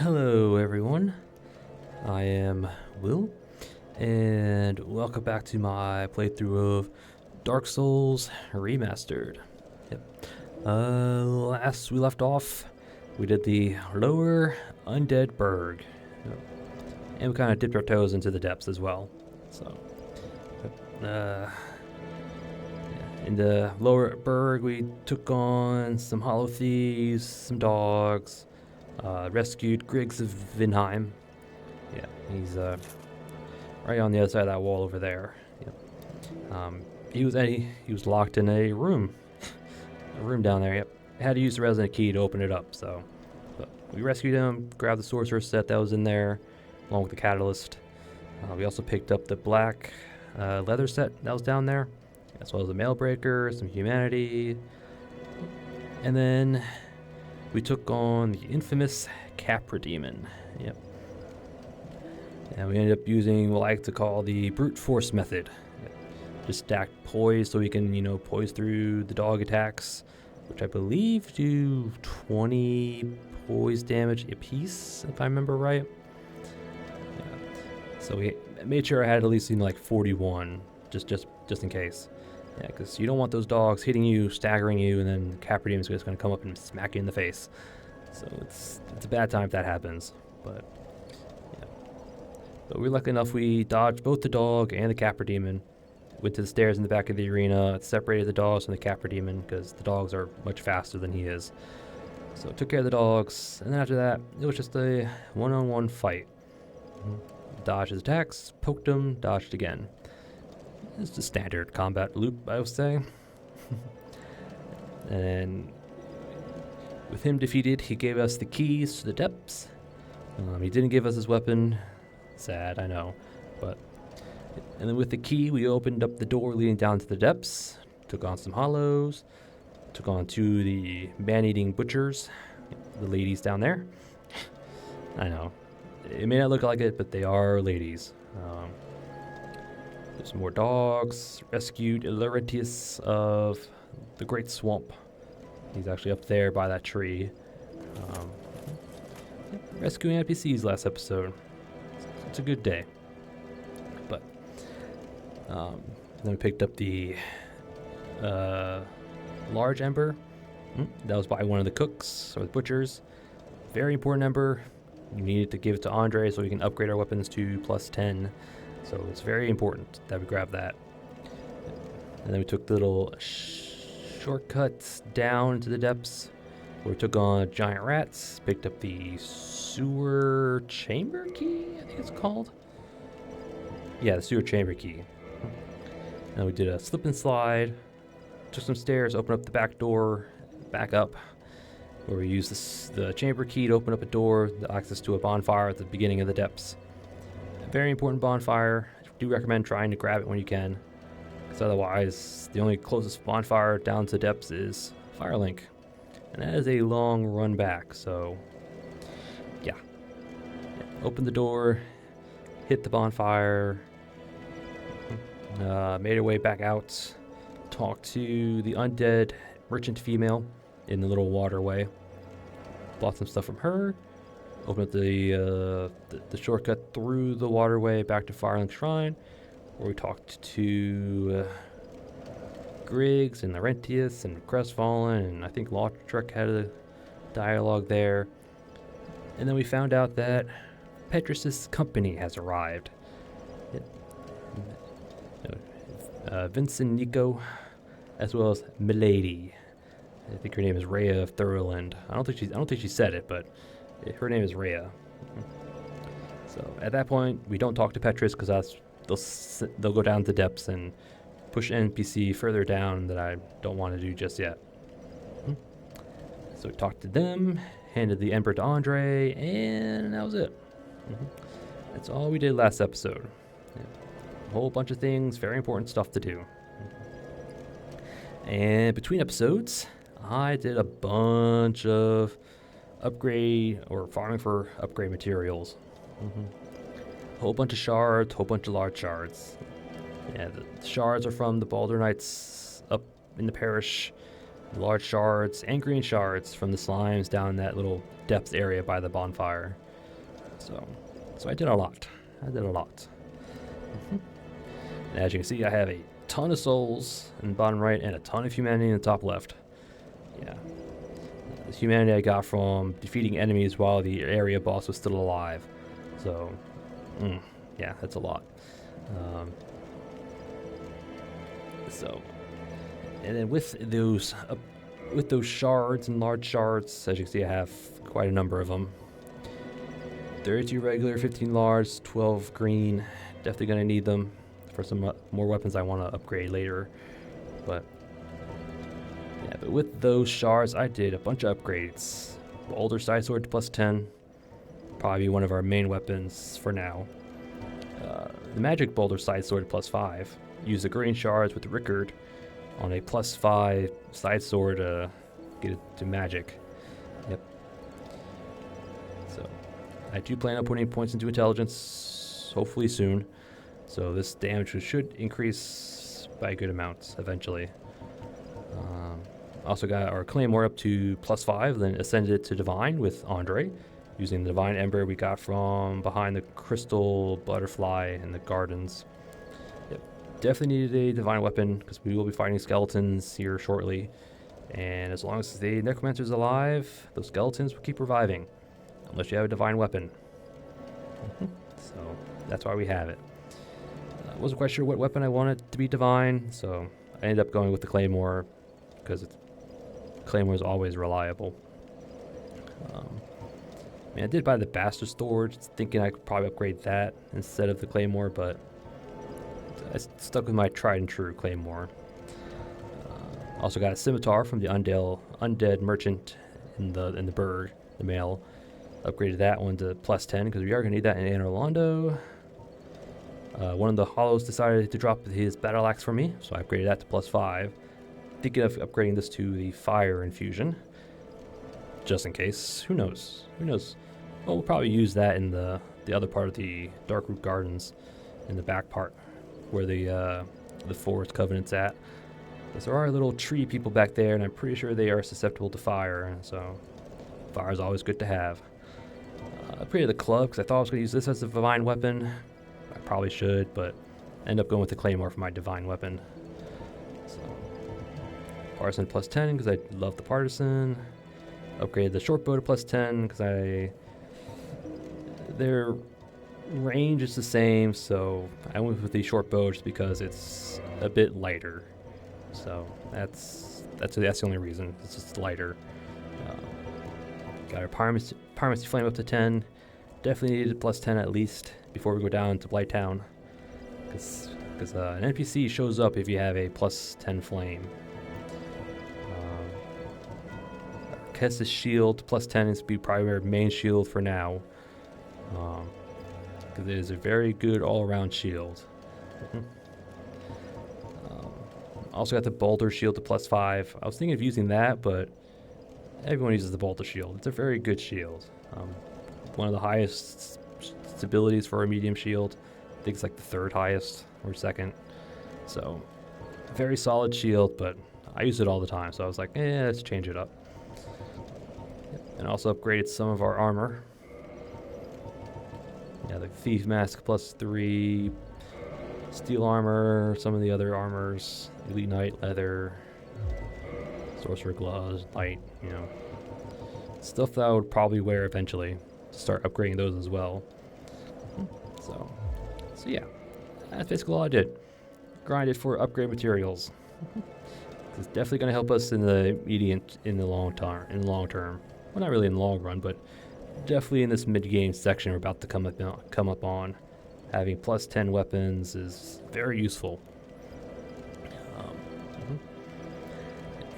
Hello everyone, I am Will, and welcome back to my playthrough of Dark Souls Remastered. Yep. Last we left off, we did the lower undead burg, yep. And we kind of dipped our toes into the depths as well. So, yep. In the lower burg, we took on some hollow thieves, some dogs. Rescued Griggs of Vinheim. Yeah, he's right on the other side of that wall over there. Yep. He was locked in a room down there. Yep. Had to use the resident key to open it up. So, but we rescued him, grabbed the sorcerer set that was in there, along with the catalyst. We also picked up the black leather set that was down there, as well as a mail breaker, some humanity, and then we took on the infamous Capra Demon. Yep. And we ended up using what I like to call the brute force method. Yep. Just stack poise so we can, poise through the dog attacks, which I believe do 20 poise damage a piece, if I remember right. Yeah. So we made sure I had at least 41, just in case. Yeah, because you don't want those dogs hitting you, staggering you, and then the Capra Demon is just going to come up and smack you in the face. So it's a bad time if that happens. But yeah, but we're lucky enough we dodged both the dog and the Capra Demon. Went to the stairs in the back of the arena, separated the dogs from the Capra Demon because the dogs are much faster than he is. So took care of the dogs, and then after that, it was just a one-on-one fight. Dodged his attacks, poked him, dodged again. It's the standard combat loop, I would say. And with him defeated, he gave us the keys to the depths. He didn't give us his weapon. Sad, I know. And then with the key, we opened up the door leading down to the depths. Took on some hollows. Took on two of the man-eating butchers. The ladies down there. I know. It may not look like it, but they are ladies. There's more dogs. Rescued Laurentius of the Great Swamp. He's actually up there by that tree. Rescuing NPCs last episode. It's a good day. But then we picked up the large ember. That was by one of the cooks or the butchers. Very important ember. You needed to give it to Andre so we can upgrade our weapons to +10. So it's very important that we grab that. And then we took the little shortcuts down into the depths where we took on giant rats, picked up the sewer chamber key, I think it's called. Yeah, the sewer chamber key. And we did a slip and slide, took some stairs, opened up the back door, back up, where we used the chamber key to open up a door, the access to a bonfire at the beginning of the depths. Very important bonfire. I do recommend trying to grab it when you can, because otherwise the only closest bonfire down to the depths is Firelink, and that is a long run back. So yeah, open the door, hit the bonfire, made our way back out, talked to the undead merchant female in the little waterway, bought some stuff from her. Open up the shortcut through the waterway back to Firelink Shrine, where we talked to Griggs and Laurentius and Crestfallen, and I think Lordran had a dialogue there. And then we found out that Petrus's company has arrived. Vincent Nico, as well as Milady. I think her name is Rhea of Thurland. I don't think she said it, but her name is Rhea. So at that point, we don't talk to Petrus because they'll go down to the depths and push an NPC further down that I don't want to do just yet. So we talked to them, handed the Ember to Andre, and that was it. That's all we did last episode. A whole bunch of things, very important stuff to do. And between episodes, I did a bunch of upgrade or farming for upgrade materials. Whole bunch of shards, whole bunch of large shards. Yeah, the shards are from the Baldur Knights up in the parish. Large shards and green shards from the slimes down in that little depth area by the bonfire. So I did a lot. I did a lot. And as you can see, I have a ton of souls in the bottom right and a ton of humanity in the top left. Yeah. The humanity I got from defeating enemies while the area boss was still alive. So, yeah, that's a lot. And then with those shards and large shards, as you can see, I have quite a number of them. 32 regular, 15 large, 12 green. Definitely gonna need them for some more weapons I want to upgrade later. But yeah, but with those shards, I did a bunch of upgrades. Boulder side sword to +10, probably one of our main weapons for now. The magic boulder side sword to +5. Use the green shards with the Rickard on a +5 side sword to get it to magic. Yep. So I do plan on putting points into intelligence, hopefully soon. So this damage should increase by a good amount eventually. Also got our claymore up to +5, then ascended it to divine with Andre, using the divine ember we got from behind the crystal butterfly in the gardens. Yep. Definitely needed a divine weapon because we will be fighting skeletons here shortly. And as long as the necromancer's alive, those skeletons will keep reviving, unless you have a divine weapon. So that's why we have it. I wasn't quite sure what weapon I wanted to be divine, so I ended up going with the claymore because claymore is always reliable. I did buy the bastard sword, thinking I could probably upgrade that instead of the claymore, but I stuck with my tried and true claymore. Also got a scimitar from the undead merchant in the bird, the male. Upgraded that one to +10 because we are going to need that in Anor Londo. One of the hollows decided to drop his battle axe for me, so I upgraded that to +5. Thinking of upgrading this to the fire infusion, just in case. Who knows? Who knows? Well, we'll probably use that in the other part of the Darkroot Gardens, in the back part, where the Forest Covenant's at. Because there are little tree people back there, and I'm pretty sure they are susceptible to fire, so fire is always good to have. I upgraded the club because I thought I was going to use this as a divine weapon. I probably should, but I ended up going with the claymore for my divine weapon. So, partisan +10 because I love the partisan. Upgraded the short bow to +10 because their range is the same, so I went with the short bow just because it's a bit lighter. So that's the only reason. It's just lighter. Got our pyromancy flame up to 10. Definitely needed +10 at least before we go down to Blighttown, because an NPC shows up if you have a +10 flame. Kestis shield +10 is to be probably our main shield for now, because it is a very good all-around shield. Also got the boulder shield to +5. I was thinking of using that, but everyone uses the boulder shield. It's a very good shield. One of the highest stabilities for a medium shield. I think it's like the 3rd highest or 2nd. So very solid shield, but I use it all the time, so I was like, let's change it up. And also upgraded some of our armor. Yeah, the Thief Mask +3, Steel Armor, some of the other armors, Elite Knight Leather, Sorcerer Gloves, Light, stuff that I would probably wear eventually. Start upgrading those as well. So yeah, that's basically all I did. Grinded for upgrade materials. It's definitely going to help us in the long term. Well, not really in the long run, but definitely in this mid-game section we're about to come up on. Having +10 weapons is very useful.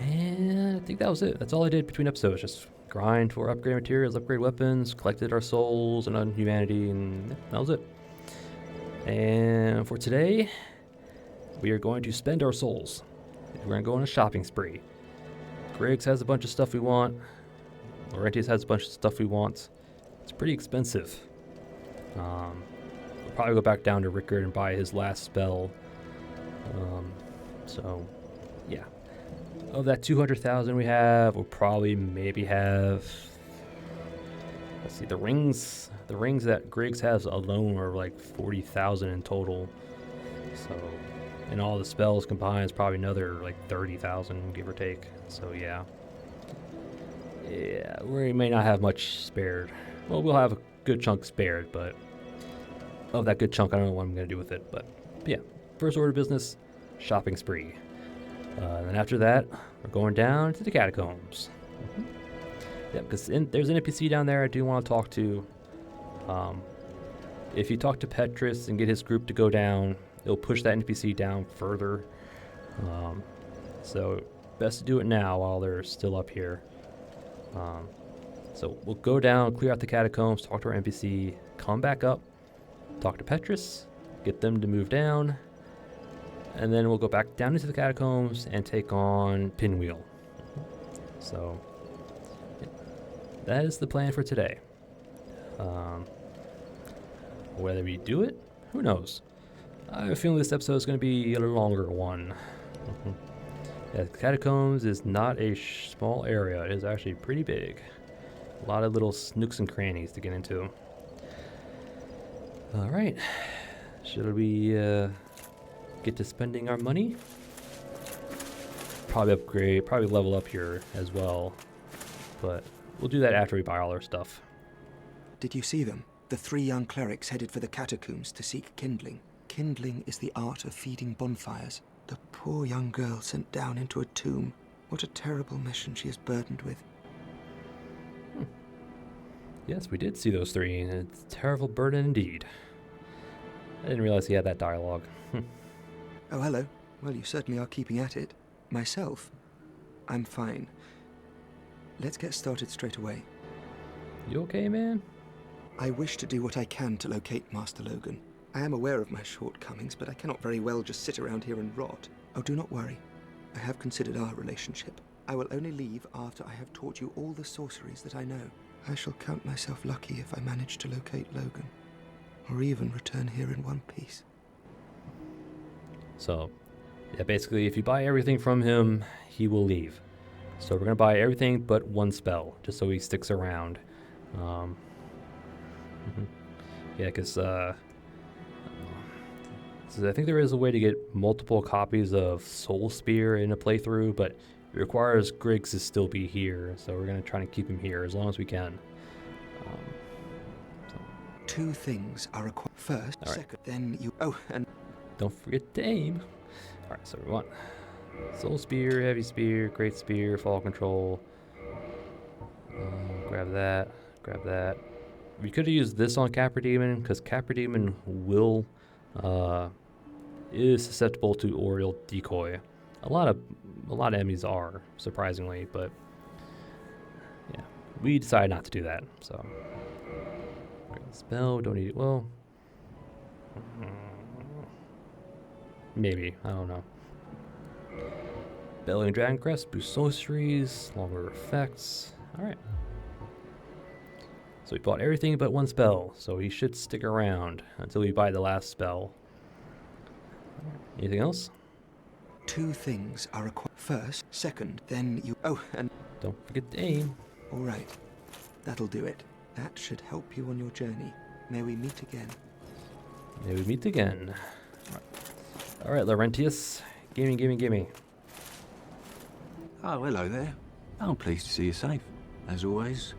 And I think that was it. That's all I did between episodes. Just grind for upgrade materials, upgrade weapons, collected our souls and humanity, and that was it. And for today, we are going to spend our souls. We're going to go on a shopping spree. Griggs has a bunch of stuff we want. Laurentius has a bunch of stuff we want. It's pretty expensive. We'll probably go back down to Rickard and buy his last spell. So, yeah. Of that 200,000 we have, we'll probably maybe have see, the rings that Griggs has alone are like 40,000 in total. So, and all the spells combined is probably another like 30,000, give or take. So yeah, we may not have much spared. Well, we'll have a good chunk spared, but of that good chunk, I don't know what I'm gonna do with it. But yeah, first order of business, shopping spree. And then after that, we're going down to the Catacombs. Yeah, because there's an NPC down there I do want to talk to. If you talk to Petrus and get his group to go down, it'll push that NPC down further. So best to do it now while they're still up here. So we'll go down, clear out the Catacombs, talk to our NPC, come back up, talk to Petrus, get them to move down, and then we'll go back down into the Catacombs and take on Pinwheel. So that is the plan for today. Whether we do it, who knows? I have a feeling this episode is going to be a longer one. Yeah, the Catacombs is not a small area. It is actually pretty big. A lot of little nooks and crannies to get into. All right. Should we get to spending our money? Probably upgrade, probably level up here as well. But we'll do that after we buy all our stuff. Did you see them? The 3 young clerics headed for the catacombs to seek kindling. Kindling is the art of feeding bonfires. The poor young girl sent down into a tomb. What a terrible mission she is burdened with. Yes, we did see those 3, and it's a terrible burden indeed. I didn't realize he had that dialogue. Oh, hello. Well, you certainly are keeping at it. Myself, I'm fine. Let's get started straight away. You okay, man? I wish to do what I can to locate Master Logan. I am aware of my shortcomings, but I cannot very well just sit around here and rot. Oh, do not worry. I have considered our relationship. I will only leave after I have taught you all the sorceries that I know. I shall count myself lucky if I manage to locate Logan, or even return here in one piece. So, yeah, basically, if you buy everything from him, he will leave. So we're going to buy everything but one spell, just so he sticks around. Yeah, because I think there is a way to get multiple copies of Soul Spear in a playthrough, but it requires Griggs to still be here, so we're going to try to keep him here as long as we can. 2 things are required. First, right. Second, then you... Oh, and... Don't forget to aim. Alright, so we want Soul Spear, Heavy Spear, Great Spear, Fall Control. Grab that, grab that. We could have used this on Capra Demon, because Capra Demon will... is susceptible to Oriole Decoy. A lot of enemies are, surprisingly, but yeah, we decided not to do that. So spell, don't need it. Well, maybe, I don't know. Bellowing Dragon Crest, boost sorceries, longer effects. All right. So we bought everything but one spell, so he should stick around until we buy the last spell. Anything else? 2 things are required. First, second, then you... Oh, and... Don't forget to aim. All right. That'll do it. That should help you on your journey. May we meet again. May we meet again. All right, Laurentius. Gimme, gimme, gimme. Oh, hello there. I'm pleased to see you safe. As always,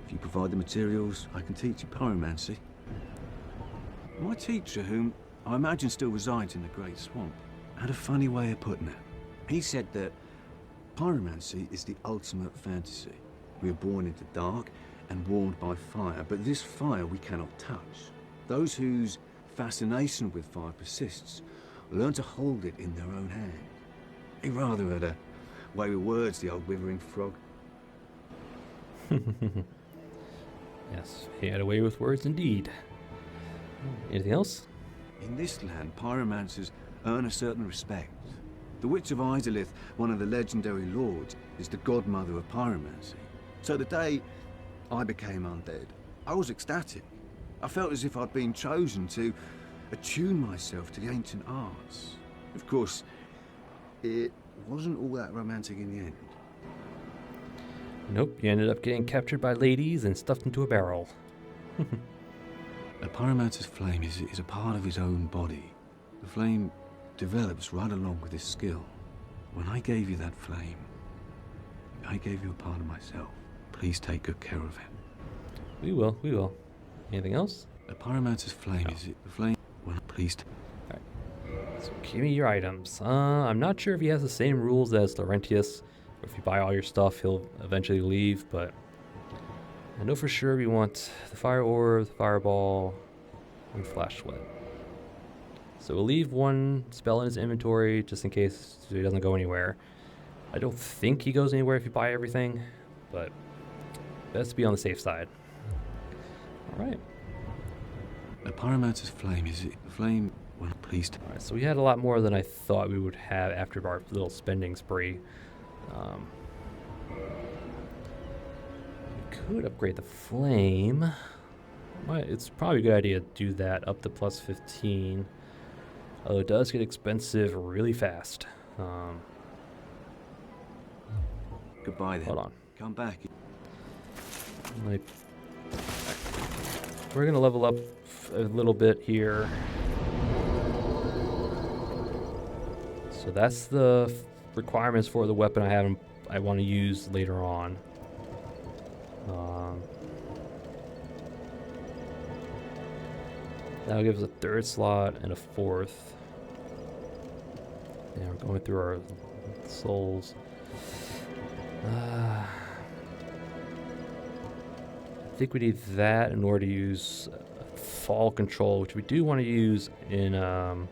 if you provide the materials, I can teach you pyromancy. My teacher, whom I imagine still resides in the Great Swamp, had a funny way of putting it. He said that pyromancy is the ultimate fantasy. We are born into dark and warmed by fire, but this fire we cannot touch. Those whose fascination with fire persists learn to hold it in their own hand. He rather had a way with words, the old withering frog. Yes, he had a way with words indeed. Anything else? In this land, pyromancers earn a certain respect. The Witch of Izalith, one of the legendary lords, is the godmother of pyromancy. So the day I became undead, I was ecstatic. I felt as if I'd been chosen to attune myself to the ancient arts. Of course, it wasn't all that romantic in the end. Nope, you ended up getting captured by ladies and stuffed into a barrel. A pyromancer's flame is a part of his own body. The flame develops right along with his skill. When I gave you that flame, I gave you a part of myself. Please take good care of it. We will, we will. Anything else? A pyromancer's flame is the flame. Well, please. Alright. So give me your items. I'm not sure if he has the same rules as Laurentius. Or if you buy all your stuff, he'll eventually leave, but I know for sure we want the fire orb, the fireball, and flash sweat. So we'll leave one spell in his inventory just in case so he doesn't go anywhere. I don't think he goes anywhere if you buy everything, but best to be on the safe side. Alright. A pyromancer's flame is the flame. Well, please. Alright, so we had a lot more than I thought we would have after our little spending spree. We could upgrade the flame. It's probably a good idea to do that up to plus 15. Although it does get expensive really fast. Goodbye then. Hold on. Come back. We're going to level up a little bit here. So that's the requirements for the weapon I want to use later on. That'll give us a third slot and a fourth. Yeah, we're going through our souls. I think we need that in order to use fall control, which we do want to use in when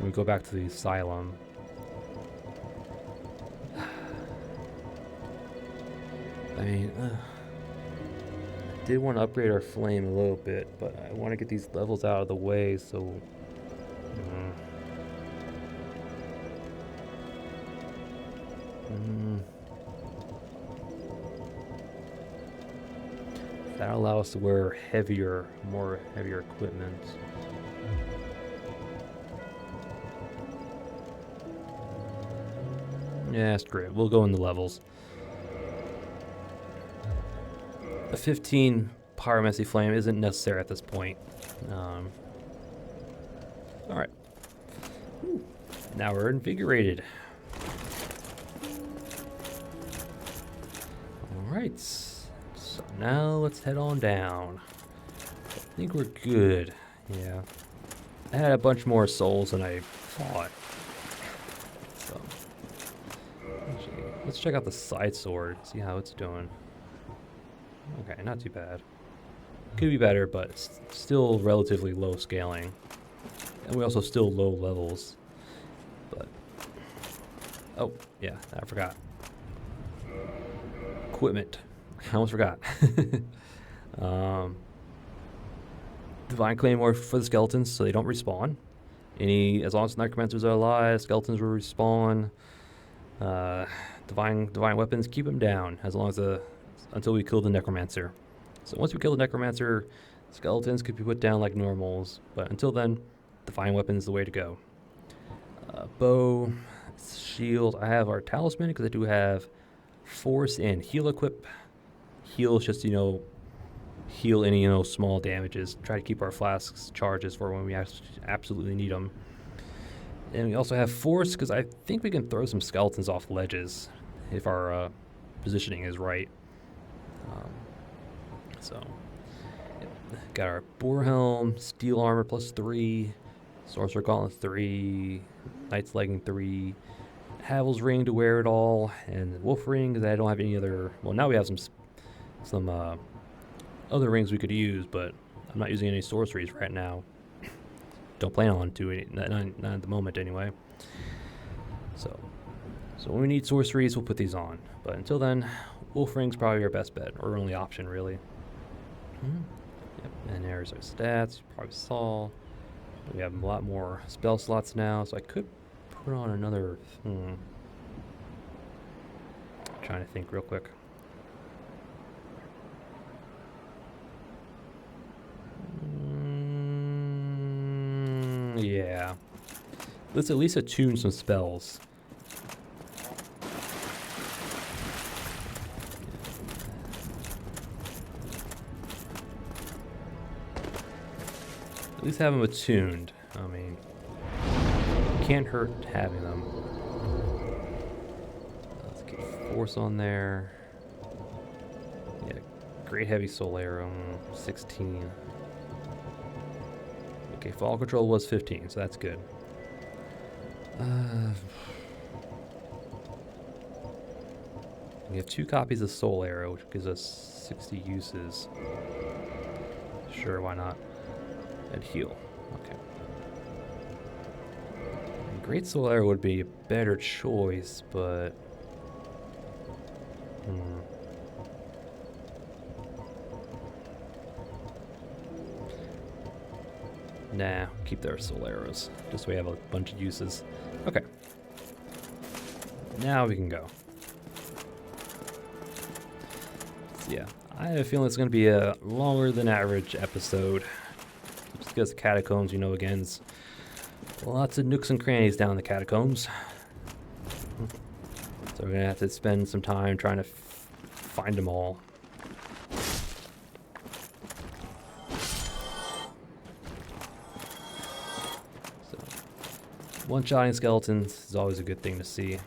we go back to the asylum. I mean, I did want to upgrade our flame a little bit, but I want to get these levels out of the way, so... That'll allow us to wear more heavier equipment. Yeah, screw it. We'll go in the levels. A 15 pyromancy flame isn't necessary at this point. Alright. Now we're invigorated. Alright. So now let's head on down. I think we're good. Yeah. I had a bunch more souls than I thought. So. Actually, let's check out the side sword, see how it's doing. Okay, not too bad. Could be better, but it's still relatively low scaling. And we also still low levels. But... oh, yeah, I forgot. Equipment. I almost forgot. Divine Claymore for the skeletons, so they don't respawn. As long as necromancers are alive, skeletons will respawn. Divine weapons, keep them down as long as until we kill the necromancer. So once we kill the necromancer, skeletons could be put down like normals, but until then, divine weapons is the way to go. Bow, shield. I have our talisman because I do have force and heal equip. Heal is just, heal any, small damages. Try to keep our flasks charges for when we absolutely need them. And we also have force because I think we can throw some skeletons off ledges if our positioning is right. So, yep. Got our boar helm, steel armor +3, sorcerer gauntlet 3, knight's legging 3, Havel's ring to wear it all, and wolf ring because I don't have any other. Well, now we have some other rings we could use, but I'm not using any sorceries right now. Don't plan on to, not at the moment anyway. So when we need sorceries, we'll put these on. But until then, wolf ring's probably our best bet, or our only option really. Yep. And there's our stats. You probably saw. We have a lot more spell slots now, so I could put on another. Trying to think real quick. Yeah. Let's at least attune some spells. least have them attuned. I mean, can't hurt having them. Let's get force on there. Yeah, great heavy soul arrow, 16. Okay, fall control was 15, so that's good. We have 2 copies of soul arrow, which gives us 60 uses. Sure, why not? And heal. Okay. And great soul arrow would be a better choice, but nah, keep their soul arrows. Just so we have a bunch of uses. Okay. Now we can go. So yeah, I have a feeling it's going to be a longer than average episode. Just because the Catacombs, you know, again, is lots of nooks and crannies down in the Catacombs. So we're going to have to spend some time trying to find them all. So, one-shotting skeletons is always a good thing to see.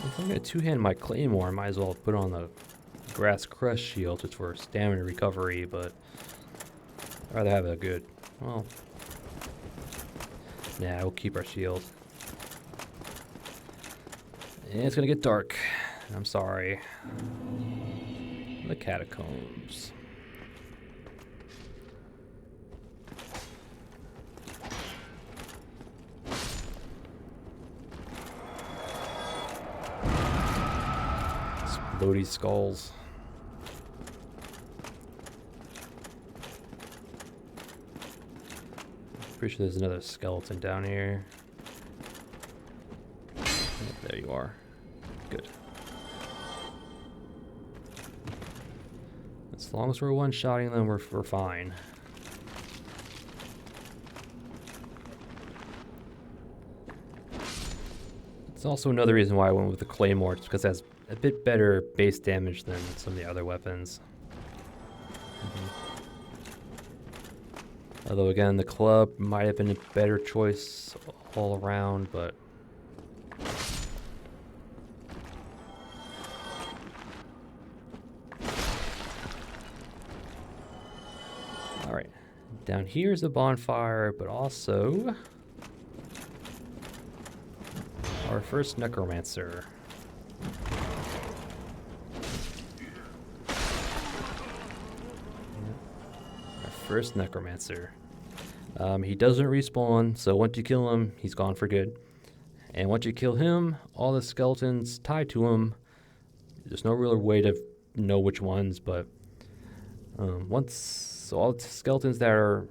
If I'm going to two-hand my claymore, I might as well put on the grass crush shield just for stamina recovery, but I'd rather have a good, well, nah, we'll keep our shield. And it's going to get dark. I'm sorry. The Catacombs. Explodey skulls. Pretty sure there's another skeleton down here. Oh, there you are. Good. As long as we're one-shotting them, we're fine. It's also another reason why I went with the claymore, just because it has a bit better base damage than some of the other weapons. Although again, the club might have been a better choice all around, but alright. Down here is the bonfire, but also our first necromancer. First necromancer. He doesn't respawn, so once you kill him, he's gone for good. And once you kill him, all the skeletons tied to him, there's no real way to know which ones, but so all the skeletons that are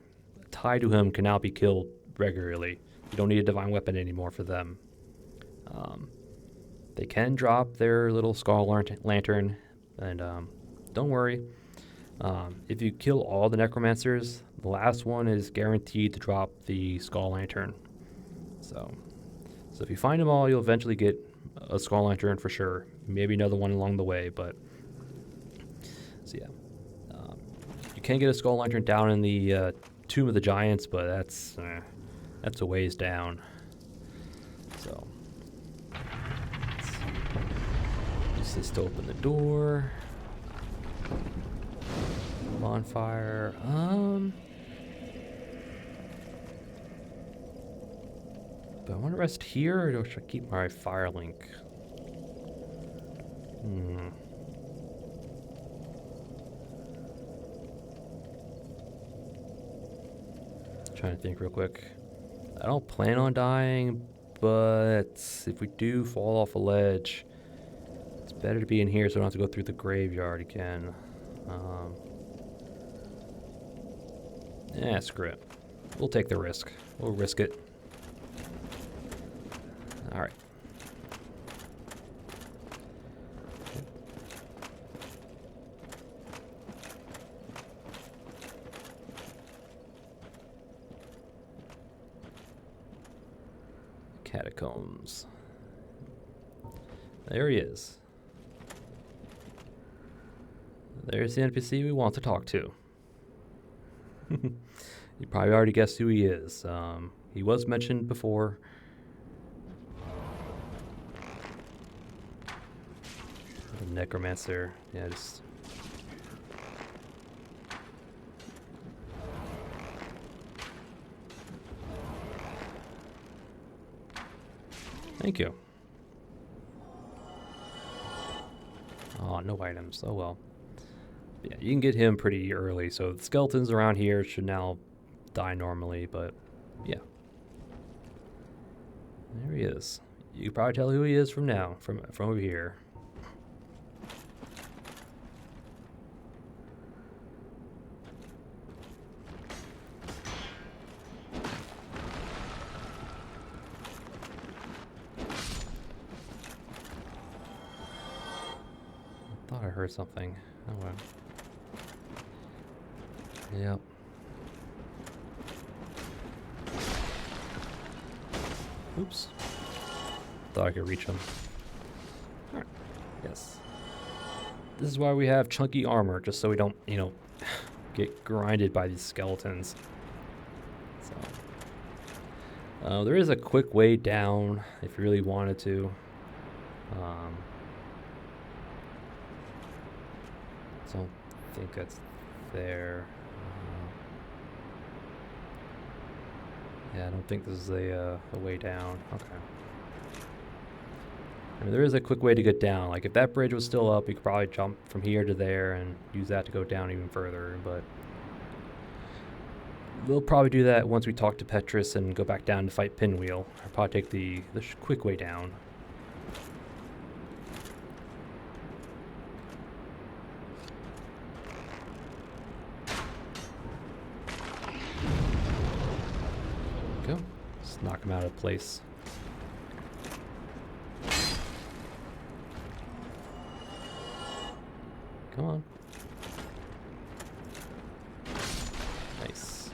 tied to him can now be killed regularly. You don't need a divine weapon anymore for them. They can drop their little skull lantern, and don't worry. If you kill all the necromancers, the last one is guaranteed to drop the skull lantern. So if you find them all, you'll eventually get a skull lantern for sure. Maybe another one along the way, but so yeah. You can get a skull lantern down in the Tomb of the Giants, but that's a ways down. So use this to open the door. Bonfire. Do I want to rest here, or should I keep my fire link? Trying to think real quick. I don't plan on dying, but if we do fall off a ledge, it's better to be in here so I don't have to go through the graveyard again. Yeah, screw it. We'll take the risk. We'll risk it. Alright. Catacombs. There he is. There's the NPC we want to talk to. You probably already guessed who he is. He was mentioned before. The necromancer. Yeah, just... Thank you. Oh, no items. Oh well. Yeah, you can get him pretty early, so the skeletons around here should now die normally, but yeah. There he is. You can probably tell who he is from now, from over here. I thought I heard something. Oh well. Yep. Oops. Thought I could reach him. Alright. Yes. This is why we have chunky armor, just so we don't, you know, get grinded by these skeletons. So. There is a quick way down if you really wanted to. Don't think that's there. Yeah, I don't think this is a way down. Okay. I mean, there is a quick way to get down. Like, if that bridge was still up, you could probably jump from here to there and use that to go down even further, but... We'll probably do that once we talk to Petrus and go back down to fight Pinwheel. I'll probably take the quick way down. Go. Just knock him out of place. Come on. Nice.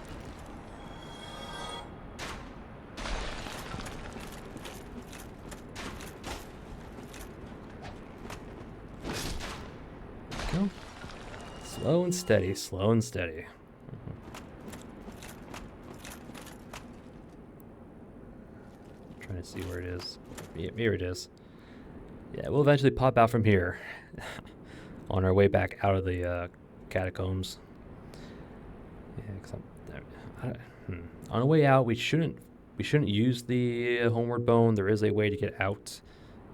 Go. Slow and steady, slow and steady. Trying to see where it is. Yeah, here it is. Yeah, we'll eventually pop out from here on our way back out of the catacombs. Yeah, 'cause on the way out, we shouldn't use the homeward bone. There is a way to get out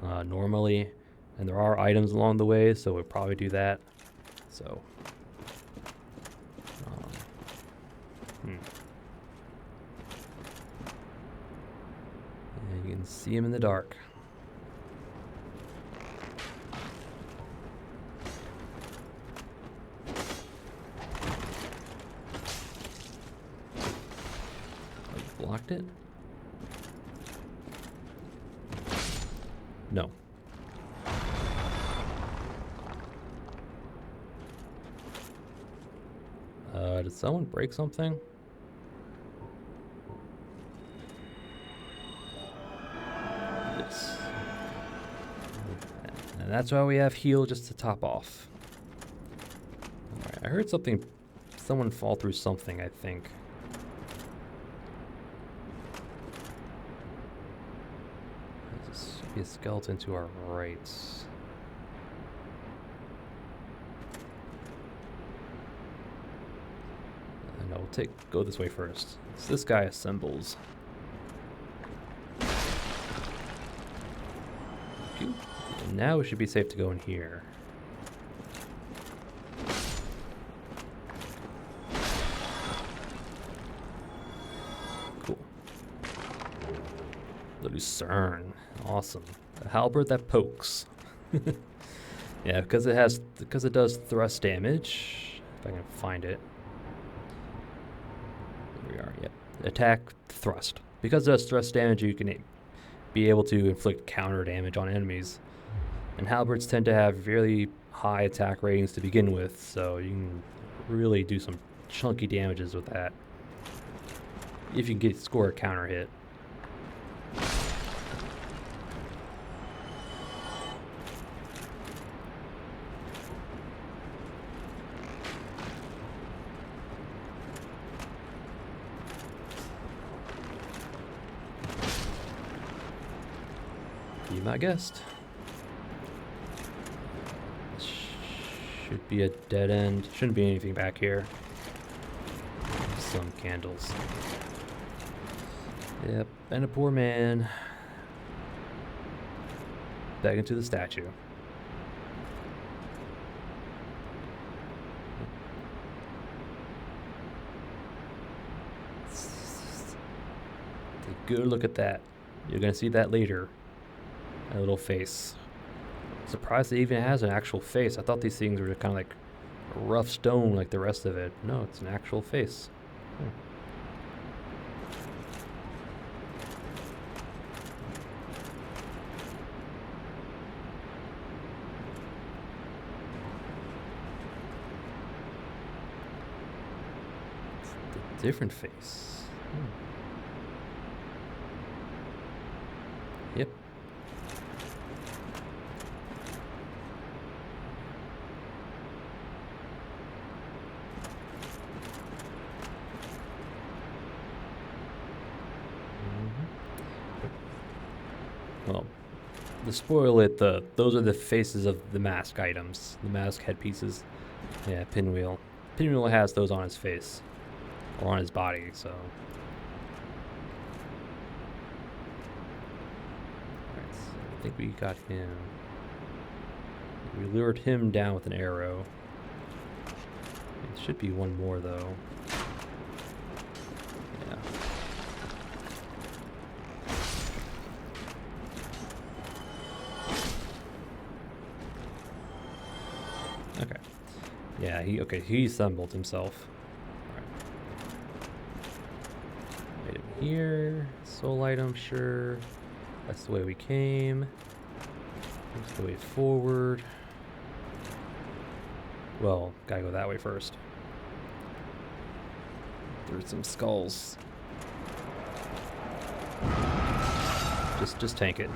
normally, and there are items along the way, so we'll probably do that. So. And you can see him in the dark. Blocked it? No. Did someone break something? Yes. And that's why we have heal, just to top off. Alright, I heard someone fall through something, I think. There's a skeleton to our right. No, we'll go this way first. So this guy assembles. And now we should be safe to go in here. Cool. The Lucerne. Awesome. A halberd that pokes. Yeah, because it does thrust damage. If I can find it. Here we are, yep. Attack, thrust. Because it does thrust damage, you can be able to inflict counter damage on enemies. And halberds tend to have really high attack ratings to begin with, so you can really do some chunky damages with that. If you can score a counter hit. Be my guest. Should be a dead end. Shouldn't be anything back here. Some candles. Yep, and a poor man begging to the statue. Take a good look at that. You're gonna see that later. A little face. Surprised it even has an actual face. I thought these things were kind of like rough stone like the rest of it. No, it's an actual face. It's a different face. Yep. Well, to spoil it, those are the faces of the mask items, the mask headpieces. Yeah, Pinwheel. Pinwheel has those on his face, or on his body, so. Alright, so I think we got him. We lured him down with an arrow. It should be one more, though. Yeah. Okay. Yeah, he assembled himself. Alright. Item here. Soul item, sure. That's the way we came. That's the way forward. Well, gotta go that way first. There's some skulls. Just tank it.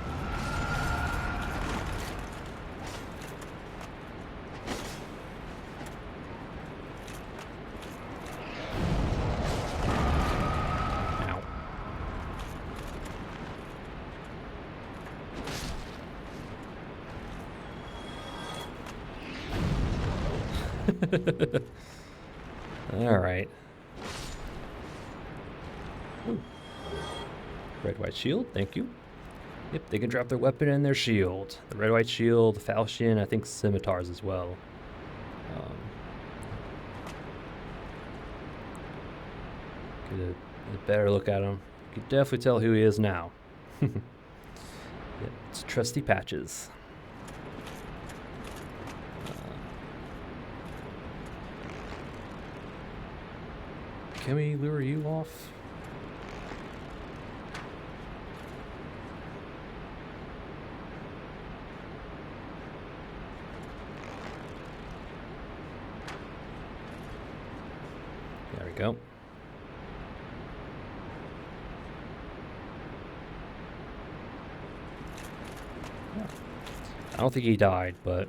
Alright. Red white shield, thank you. Yep, they can drop their weapon and their shield. The red white shield, the falchion, I think scimitars as well. Get a better look at him. You can definitely tell who he is now. Yep, it's Trusty Patches. Can we lure you off? There we go. I don't think he died, but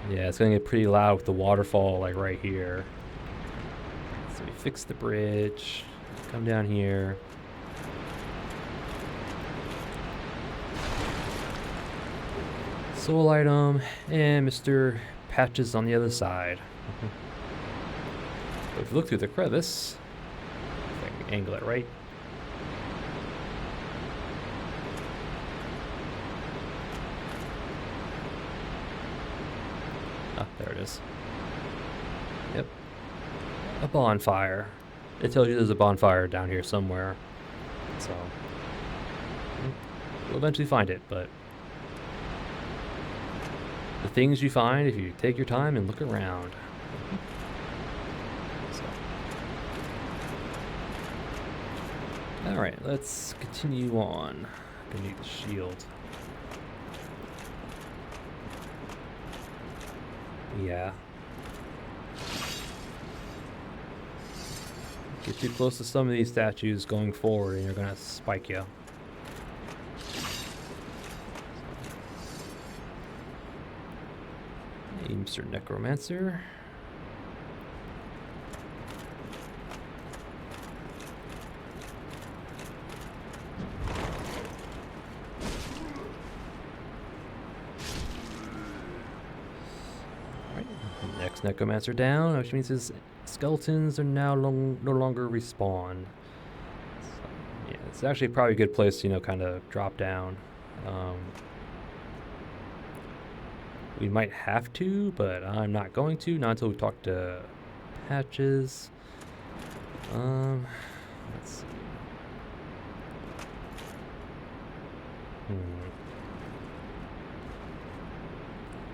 yeah, it's gonna get pretty loud with the waterfall like right here. So we fix the bridge, come down here. Soul item, and Mr. Patches on the other side. But if you look through the crevice, if I can angle it right. Ah, there it is. Yep. A bonfire. It tells you there's a bonfire down here somewhere. So we'll eventually find it, but the things you find if you take your time and look around. So. Alright, let's continue on. Gonna need the shield. Yeah. Get too close to some of these statues going forward and you're gonna spike you. Hey, Mr. Necromancer. Next necromancer down, which means his skeletons are now no longer respawn. So, yeah, it's actually probably a good place to, kind of drop down. We might have to, but I'm not going to, not until we talk to Patches. Let's see.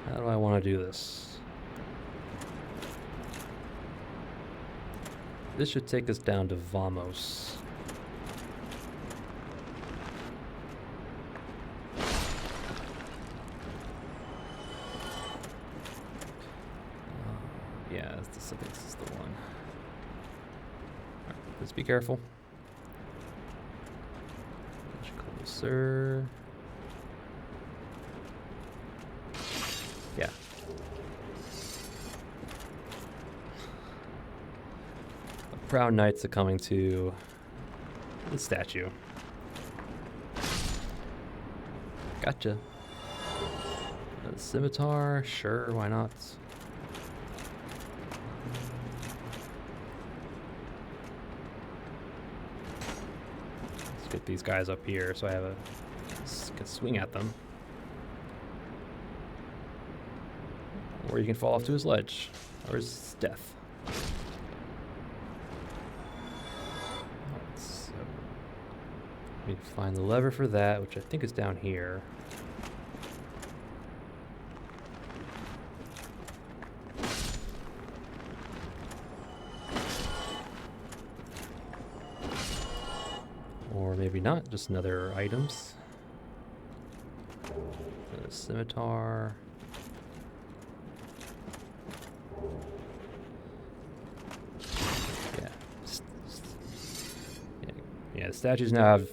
How do I want to do this? This should take us down to Vamos. Yeah, I think this is the one. Alright, let's be careful. Much closer. Yeah. The proud knights are coming to the statue. Gotcha. A scimitar, sure, why not? Let's get these guys up here so I have can swing at them. Or you can fall off to his ledge, or his death. So, we find the lever for that, which I think is down here. Or maybe not, just another items. A scimitar. Yeah, the statues now have...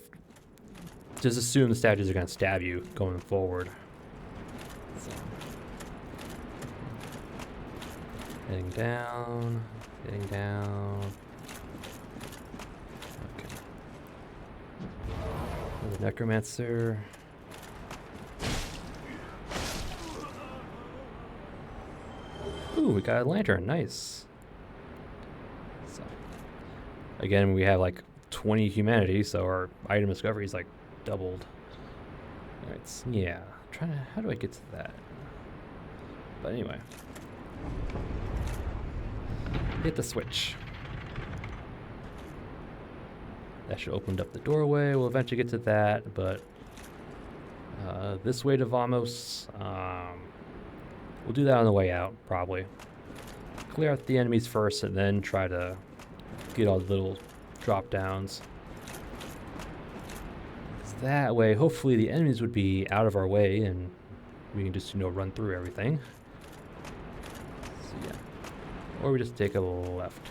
Just assume the statues are going to stab you going forward. So. Heading down. Heading down. Okay. Another necromancer. Ooh, we got a lantern. Nice. So. Again, we have like 20 humanity, so our item discovery is like doubled. Alright, so yeah. How do I get to that? But anyway. Hit the switch. That should open up the doorway. We'll eventually get to that, but this way to Vamos. We'll do that on the way out, probably. Clear out the enemies first and then try to get all the little drop downs. That way, hopefully the enemies would be out of our way and we can just, run through everything. So, yeah. Or we just take a left.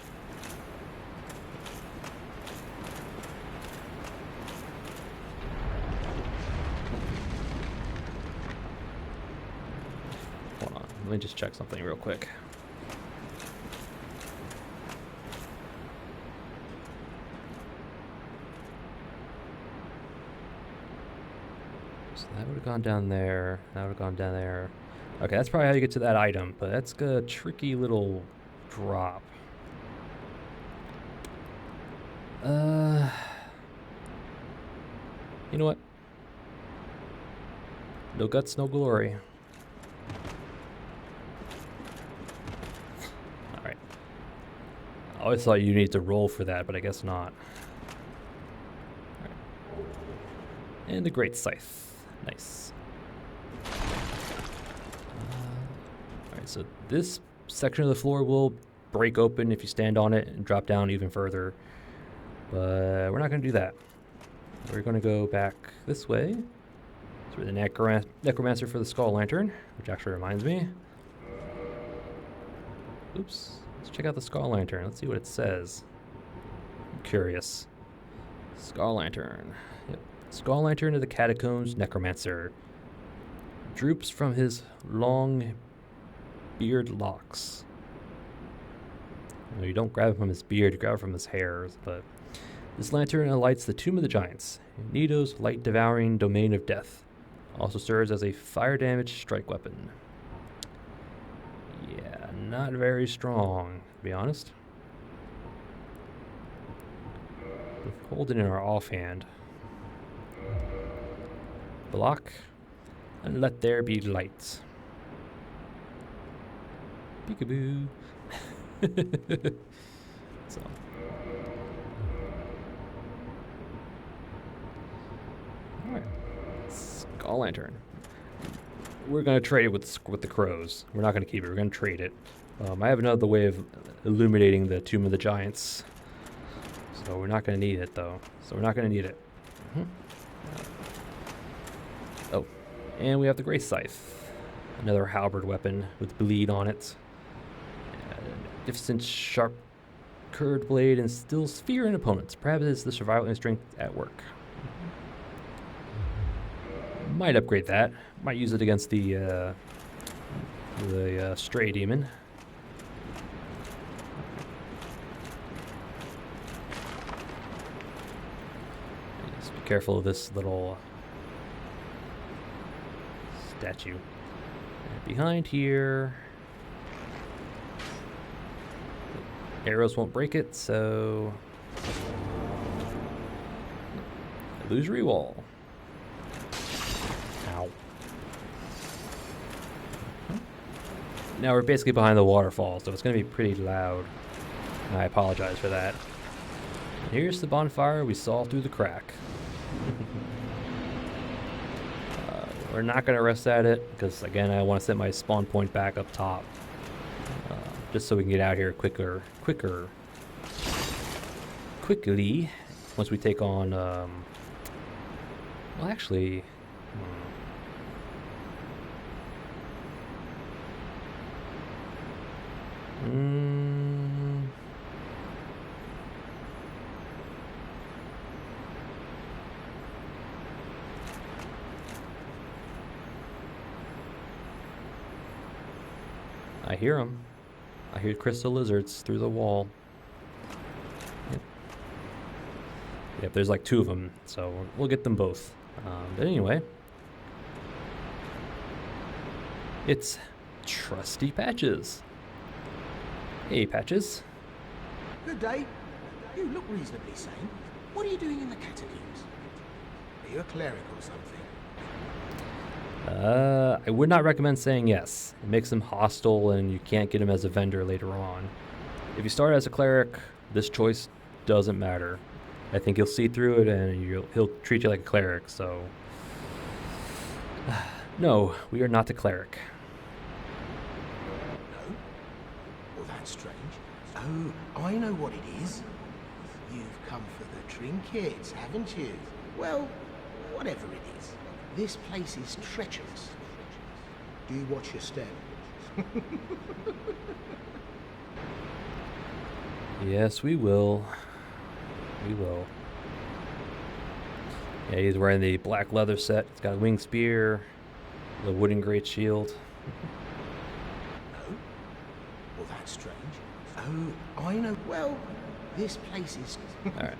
Hold on, let me just check something real quick. That would have gone down there. That would have gone down there. Okay, that's probably how you get to that item, but that's a tricky little drop. You know what? No guts, no glory. Alright. I always thought you need to roll for that, but I guess not. Alright. And the Great Scythe. Nice. Alright, so this section of the floor will break open if you stand on it and drop down even further. But we're not going to do that. We're going to go back this way. Through the necromancer for the skull lantern, which actually reminds me. Oops. Let's check out the skull lantern. Let's see what it says. I'm curious. Skull lantern. Yep. Skull lantern of the Catacombs necromancer. Droops from his long beard locks. No, you don't grab it from his beard, you grab it from his hairs, but this lantern alights the Tomb of the Giants, Nito's light-devouring domain of death. Also serves as a fire-damage strike weapon. Yeah, not very strong, to be honest. We're holding in our offhand. Block, and let there be light. Peekaboo. So. Alright. Skull Lantern. We're gonna trade it with the crows. We're not gonna keep it. We're gonna trade it. I have another way of illuminating the Tomb of the Giants, so we're not gonna need it though. Oh, and we have the Grey Scythe, another halberd weapon with bleed on it. Magnificent sharp curved blade and still fear in opponents. Perhaps it's the survival instinct at work. Might upgrade that. Might use it against the stray demon. Just be careful of this little statue. And behind here, arrows won't break it, so illusory wall. Ow. Now we're basically behind the waterfall, so it's going to be pretty loud. And I apologize for that. And here's the bonfire we saw through the crack. We're not going to rest at it, because again, I want to set my spawn point back up top. Just so we can get out here quickly, once we take on, well actually, I hear them. I hear crystal lizards through the wall. Yep, there's like 2 of them, so we'll get them both. But anyway, it's trusty Patches. Hey, Patches. Good day. You look reasonably sane. What are you doing in the Catacombs? Are you a cleric or something? I would not recommend saying yes. It makes him hostile and you can't get him as a vendor later on. If you start as a cleric, this choice doesn't matter. I think he'll see through it and he'll treat you like a cleric, so... No, we are not the cleric. No? Well, that's strange. Oh, I know what it is. You've come for the trinkets, haven't you? Well, whatever it is. This place is treacherous. Do you watch your step? Yes, we will. We will. Yeah, he's wearing the black leather set. He's got a winged spear, the wooden great shield. No? Well, that's strange. Oh, I know. Well, this place is... Alright.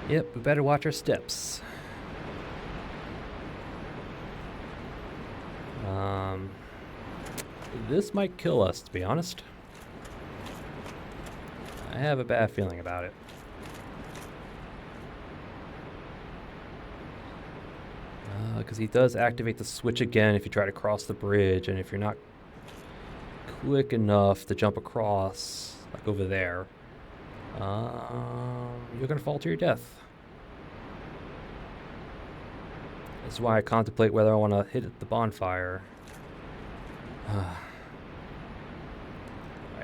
Yep, we better watch our steps. This might kill us, to be honest. I have a bad feeling about it. Because he does activate the switch again if you try to cross the bridge, and if you're not quick enough to jump across, like over there, you're going to fall to your death. That's why I contemplate whether I want to hit the bonfire. Alright,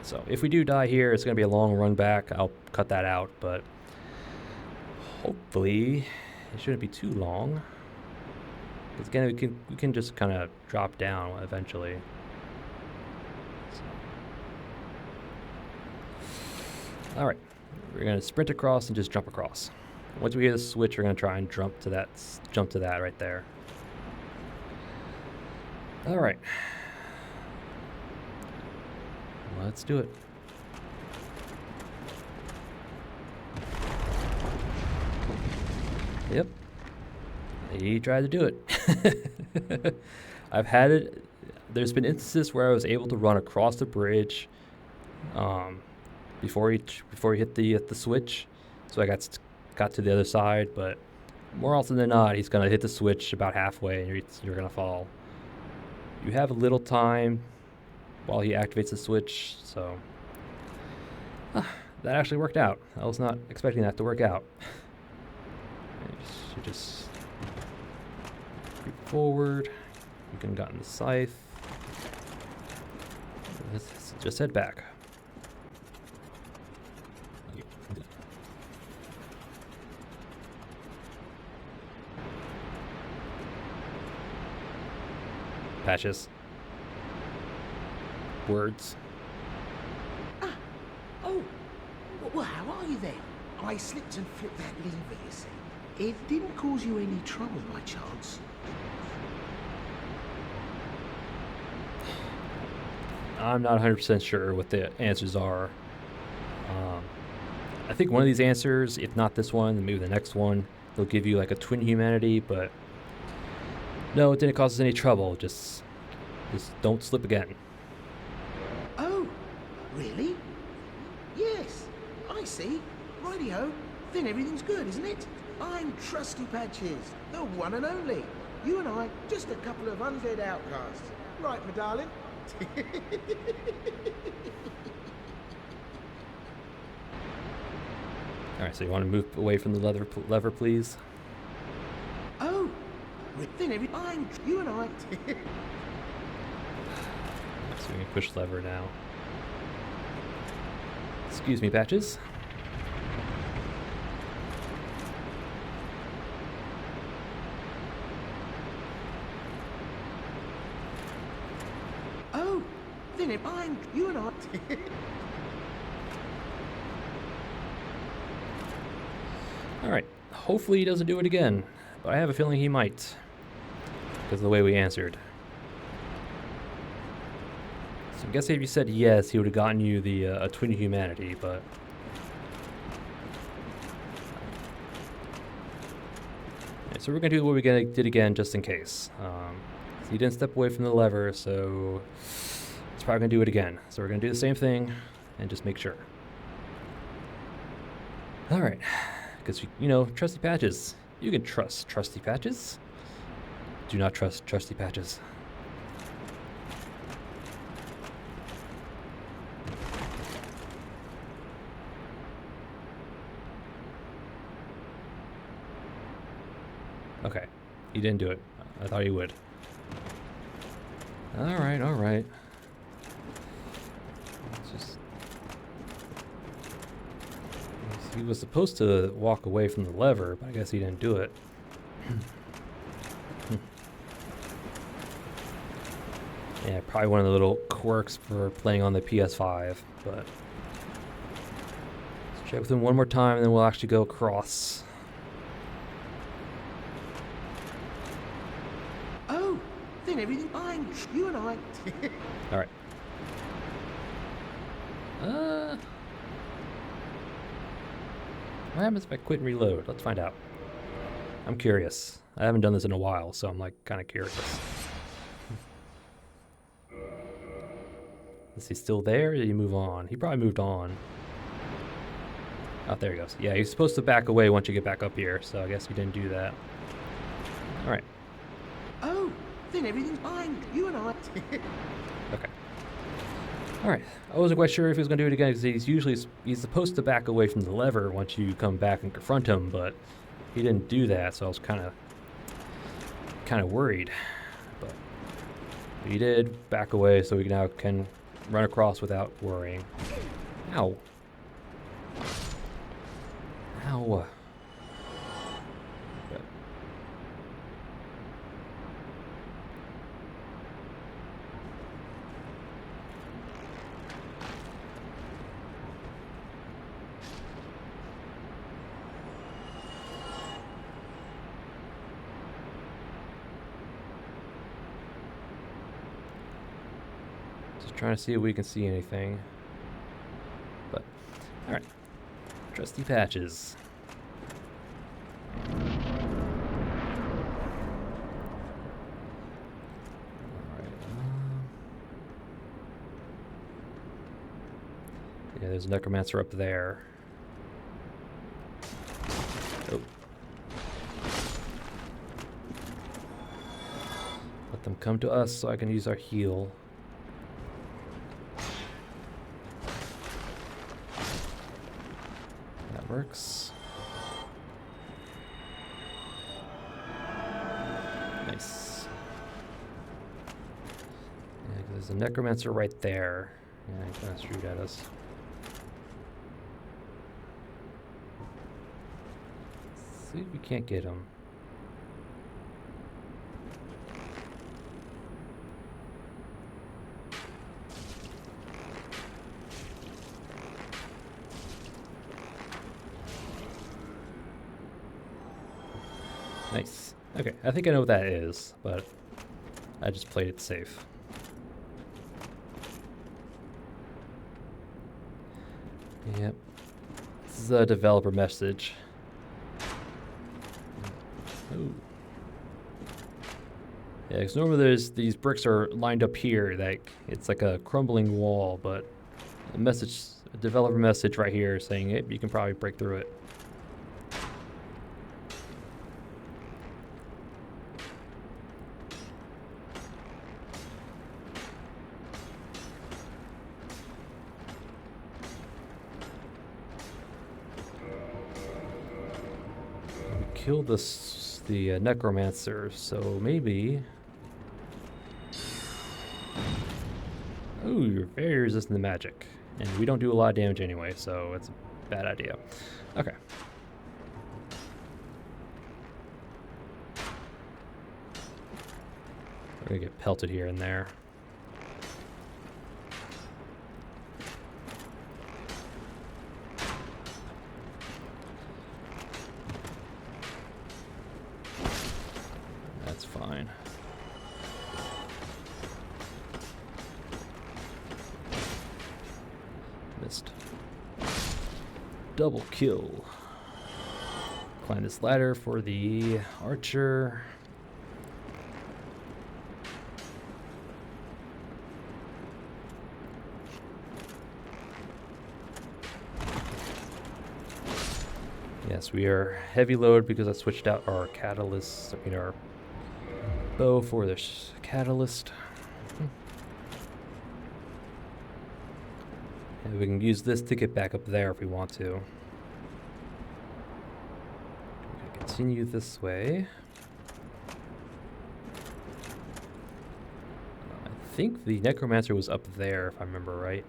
so if we do die here, it's going to be a long run back. I'll cut that out, but hopefully it shouldn't be too long. Because again, we can just kind of drop down eventually. So. Alright, we're going to sprint across and just jump across. Once we hear the switch, we're going to try and jump to that right there. Alright. Let's do it. Yep. He tried to do it. I've had it there's been instances where I was able to run across the bridge before he hit the switch, so I got to the other side. But more often than not, he's gonna hit the switch about halfway, and you're gonna fall. You have a little time while he activates the switch, so that actually worked out. I was not expecting that to work out. You just creep forward. You can gotten the scythe. Let's just head back. Patches. Words. Ah, oh, well, how are you then? I slipped and flipped that lever, you see. It didn't cause you any trouble by chance? I'm not 100% sure what the answers are. I think one of these answers, if not this one, then maybe the next one, they'll give you like a twin humanity, but no, it didn't cause us any trouble. Just don't slip again. Oh, really? Yes, I see. Rightio. Then everything's good, isn't it? I'm Trusty Patches, the one and only. You and I, just a couple of undead outcasts. Right, my darling? Alright, so you want to move away from the lever, please? Oh, then you and I. So we can push lever now. Excuse me, Patches. Oh, then you and I. Alright, hopefully he doesn't do it again, but I have a feeling he might, because of the way we answered. So I'm guessing if you said yes, he would have gotten you the a twin humanity, but... Yeah, so we're going to do what we did again, just in case. So he didn't step away from the lever, so he's probably going to do it again. So we're going to do the same thing, and just make sure. Alright. Because, you know, Trusty Patches. You can trust Trusty Patches. Do not trust Trusty Patches. Okay. He didn't do it. I thought he would. Alright, alright. He was supposed to walk away from the lever, but I guess he didn't do it. Yeah, probably one of the little quirks for playing on the PS5, but... Let's check with him one more time, and then we'll actually go across. Oh, then everything you and I. Alright. What happens if I quit and reload? Let's find out. I'm curious. I haven't done this in a while, so I'm like kind of curious. Is he still there, or did he move on? He probably moved on. Oh, there he goes. Yeah, he's supposed to back away once you get back up here, so I guess he didn't do that. Alright. Oh, then everything's you and I. Okay. Alright. I wasn't quite sure if he was going to do it again, because he's supposed to back away from the lever once you come back and confront him, but he didn't do that, so I was kind of worried. But he did back away, so we now can run across without worrying. Ow. Ow. Okay. Just trying to see if we can see anything. But, alright. Trusty Patches. Alright, Yeah, there's a necromancer up there. Oh. Let them come to us so I can use our heal. That works. Nice. Yeah, there's a necromancer right there. Yeah, he's gonna shoot at us. Let's see if we can't get him. Nice. Okay, I think I know what that is, but I just played it safe. Yep. This is a developer message. Ooh. Yeah, because normally these bricks are lined up here, like it's like a crumbling wall, but a developer message right here saying, hey, you can probably break through it. Killed the necromancer, so maybe. Oh, you're very resistant to magic, and we don't do a lot of damage anyway, so it's a bad idea. Okay. We're gonna get pelted here and there. That's fine. Missed. Double kill. Climb this ladder for the archer. Yes, we are heavy load because I switched out our catalyst, our bow for this catalyst. And we can use this to get back up there if we want to. We're gonna continue this way. I think the necromancer was up there, if I remember right.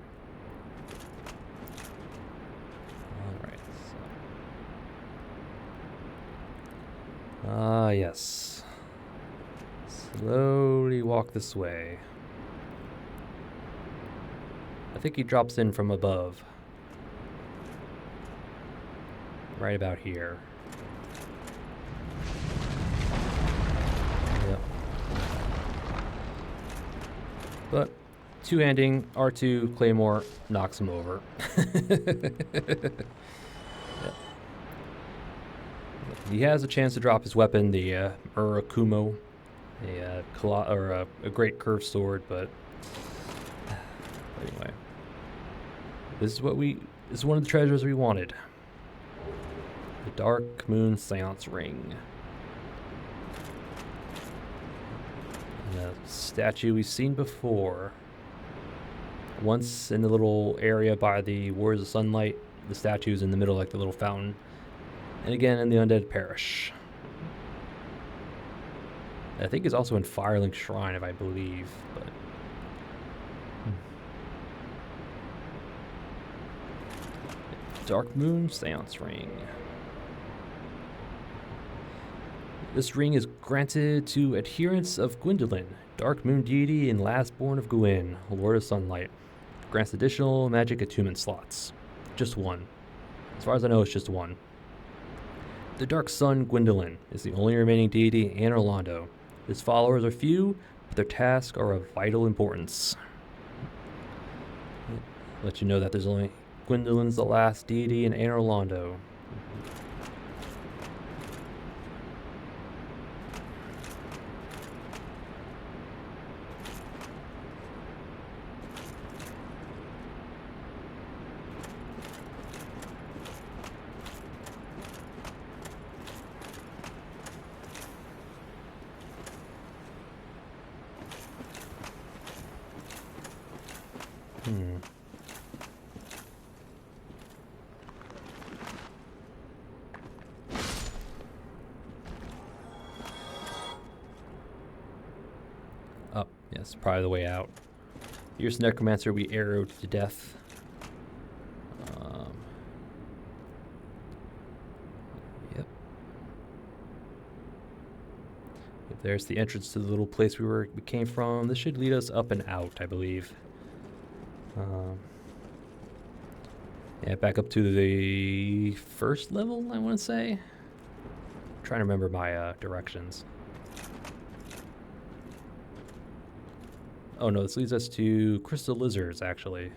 Yes. Slowly walk this way. I think he drops in from above. Right about here. Yep. But two-handing R2 Claymore knocks him over. He has a chance to drop his weapon, the Murakumo, a great curved sword, but anyway, this is one of the treasures we wanted. The Dark Moon Seance Ring. And a statue we've seen before. Once in the little area by the Warriors of Sunlight, the statue's in the middle like the little fountain. And again in the Undead Parish. I think it's also in Firelink Shrine, if I believe, but Dark Moon Seance Ring. This ring is granted to adherents of Gwendolyn, Dark Moon deity and lastborn of Gwyn, Lord of Sunlight. Grants additional magic attunement slots. Just one. As far as I know, it's just one. The Dark Sun Gwendolyn is the only remaining deity in Orlando. His followers are few, but their tasks are of vital importance. Let you know that there's only Gwendolyn's the last deity in Anne Orlando. Yes, probably the way out. Here's Necromancer we arrowed to death. Yep. There's the entrance to the little place we came from. This should lead us up and out, I believe. Yeah, back up to the first level, I want to say. I'm trying to remember my directions. Oh no, this leads us to Crystal Lizards, actually.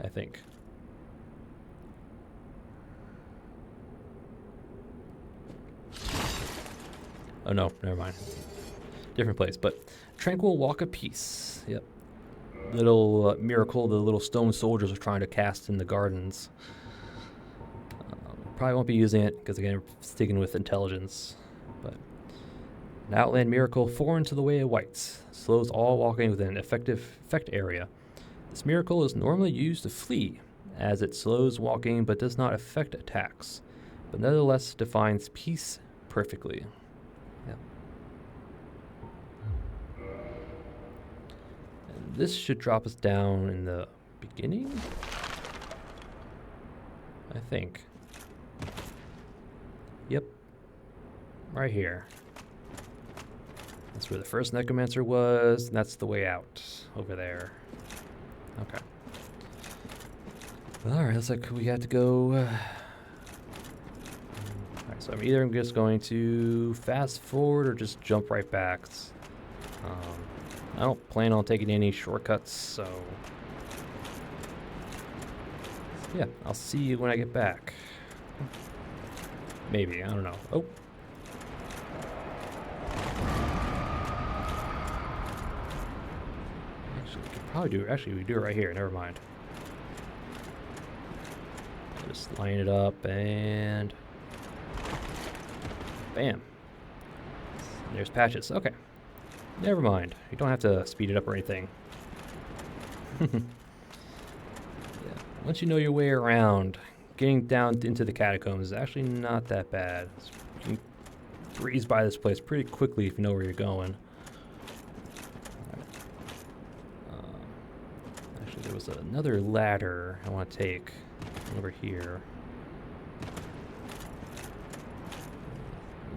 I think. Oh no, never mind. Different place, but Tranquil Walk of Peace. Yep. Little miracle the little stone soldiers are trying to cast in the gardens. Probably won't be using it because again, we're sticking with intelligence. But an outland miracle foreign to the way of wights. Slows all walking within an effect area. This miracle is normally used to flee, as it slows walking but does not affect attacks, but nevertheless defines peace perfectly. Yep. And this should drop us down in the beginning, I think. Yep. Right here. That's where the first Necromancer was, and that's the way out over there. Okay. Alright, looks like we have to go. Alright, so I'm either just going to fast forward or just jump right back. I don't plan on taking any shortcuts, so. Yeah, I'll see you when I get back. Maybe, I don't know. Oh. Actually, we could probably do it. Actually, we do it right here. Never mind. Just line it up and bam. There's patches. Okay. Never mind. You don't have to speed it up or anything. Yeah. Once you know your way around, getting down into the catacombs is actually not that bad. You can breeze by this place pretty quickly if you know where you're going. Actually, there was another ladder I want to take over here.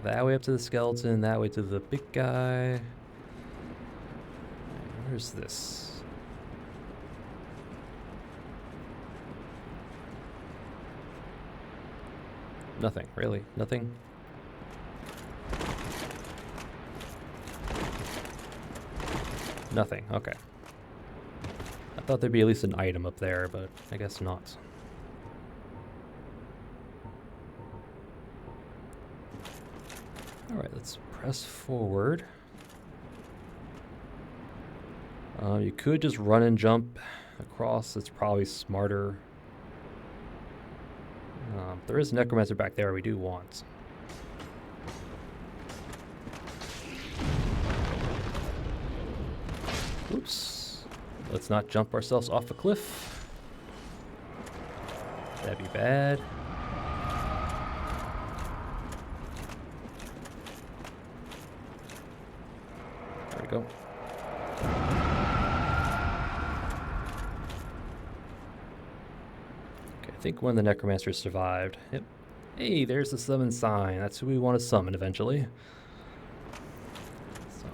That way up to the skeleton, that way to the big guy. Where's this? Nothing, really? Nothing? Nothing, okay. I thought there'd be at least an item up there, but I guess not. Alright, let's press forward. You could just run and jump across, it's probably smarter. There is a Necromancer back there we do want. Oops. Let's not jump ourselves off a cliff. That'd be bad. There we go. I think one of the Necromancers survived. Yep. Hey, there's the summon sign. That's who we want to summon eventually. So.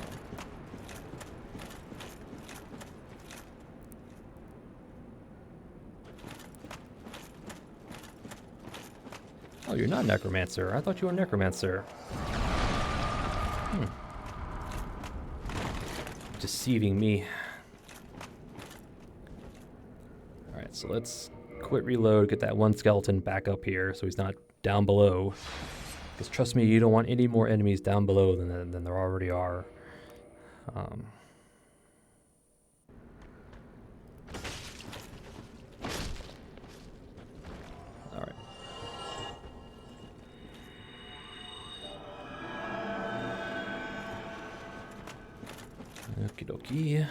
Oh, you're not a Necromancer. I thought you were a Necromancer. Deceiving me. Alright, so let's quit reload, get that one skeleton back up here so he's not down below. Because trust me, you don't want any more enemies down below than there already are. Alright. Okie dokie.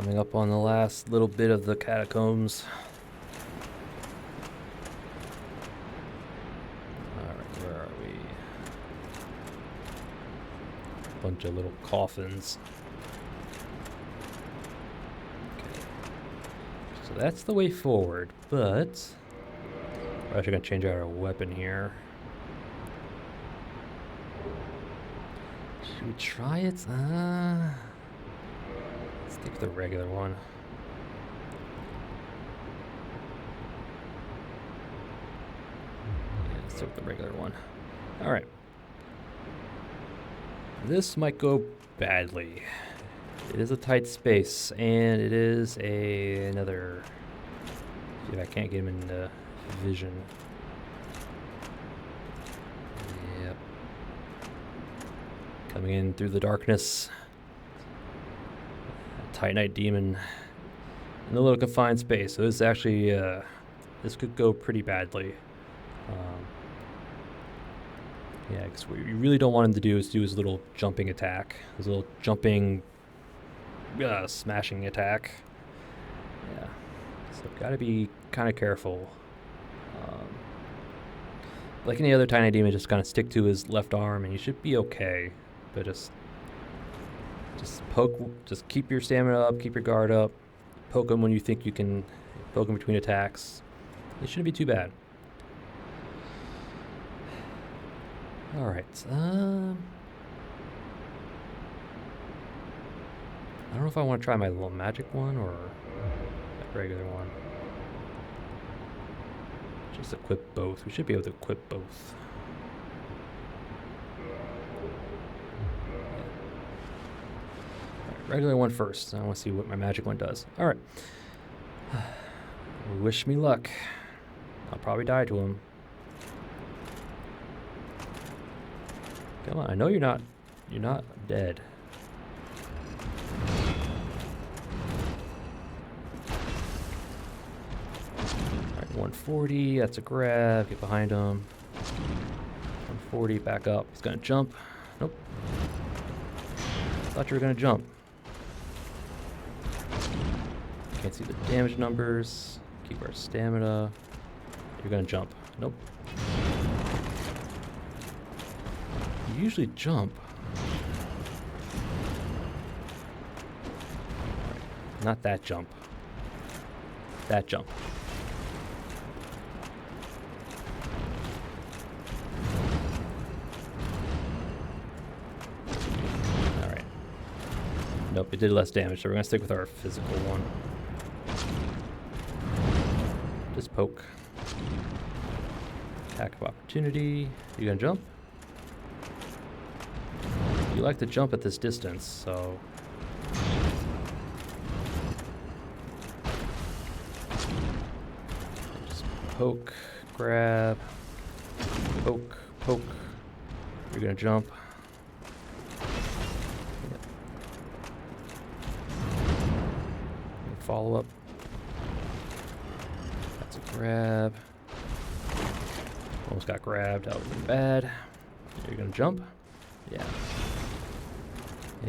Coming up on the last little bit of the catacombs. Alright, where are we? Bunch of little coffins. Okay. So that's the way forward, but we're actually gonna change out our weapon here. Should we try it? Let's take the regular one. Yeah, let's take the regular one. Alright. This might go badly. It is a tight space, and it is another... See if I can't get him into vision. Yep. Coming in through the darkness. Titanite demon in a little confined space, so this actually this could go pretty badly. Yeah, because what you really don't want him to do is do his little jumping attack, his little jumping smashing attack. Yeah, so gotta be kind of careful. Like any other Titanite demon, just kind of stick to his left arm and you should be okay, but just poke, just keep your stamina up, keep your guard up, poke him when you think you can poke him between attacks. It shouldn't be too bad. Alright, I don't know if I want to try my little magic one or that regular one. Just equip both. We should be able to equip both. Regular one first. I want to see what my magic one does. Alright. Wish me luck. I'll probably die to him. Come on, I know you're not dead. Alright, 140, that's a grab. Get behind him. 140, back up. He's gonna jump. Nope. Thought you were gonna jump. Can't see the damage numbers. Keep our stamina. You're gonna jump. Nope. You usually jump. Not that jump. That jump. Alright. Nope, it did less damage, so we're gonna stick with our physical one. Just poke. Attack of opportunity. You gonna jump? You like to jump at this distance, so... Just poke, grab, poke, poke. You're gonna jump. Yep. Follow up. That's a grab. Almost got grabbed. That would have been bad. You're gonna jump? Yeah.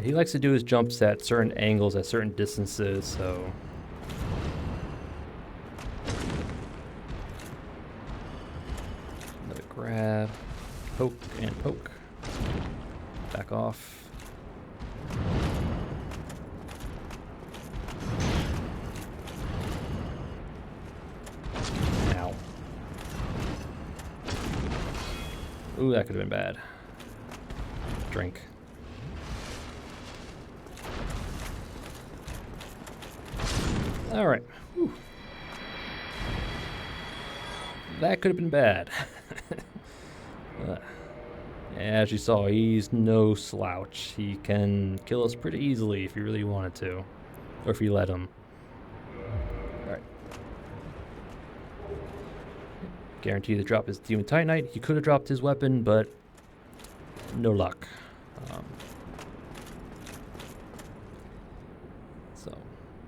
He likes to do his jumps at certain angles, at certain distances, so... Another grab, poke, and poke. Back off. Ow. Ooh, that could have been bad. Drink. All right. Whew. That could have been bad. As you saw, he's no slouch. He can kill us pretty easily if you really wanted to, or if you let him. All right. Guaranteed to drop his Demon Titanite. He could have dropped his weapon, but no luck.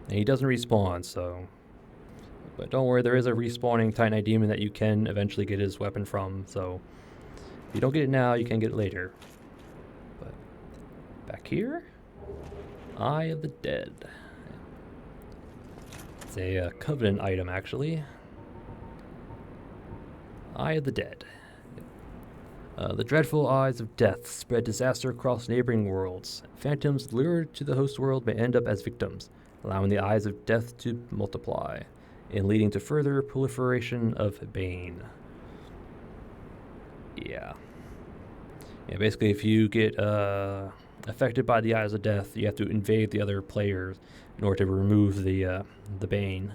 And he doesn't respawn, so... But don't worry, there is a respawning Titanite demon that you can eventually get his weapon from, so... If you don't get it now, you can get it later. But... Back here? Eye of the Dead. It's a Covenant item, actually. Eye of the Dead. The dreadful eyes of death spread disaster across neighboring worlds. Phantoms lured to the host world may end up as victims, allowing the eyes of death to multiply, and leading to further proliferation of Bane. Yeah. Yeah, basically if you get affected by the eyes of death, you have to invade the other players in order to remove the Bane.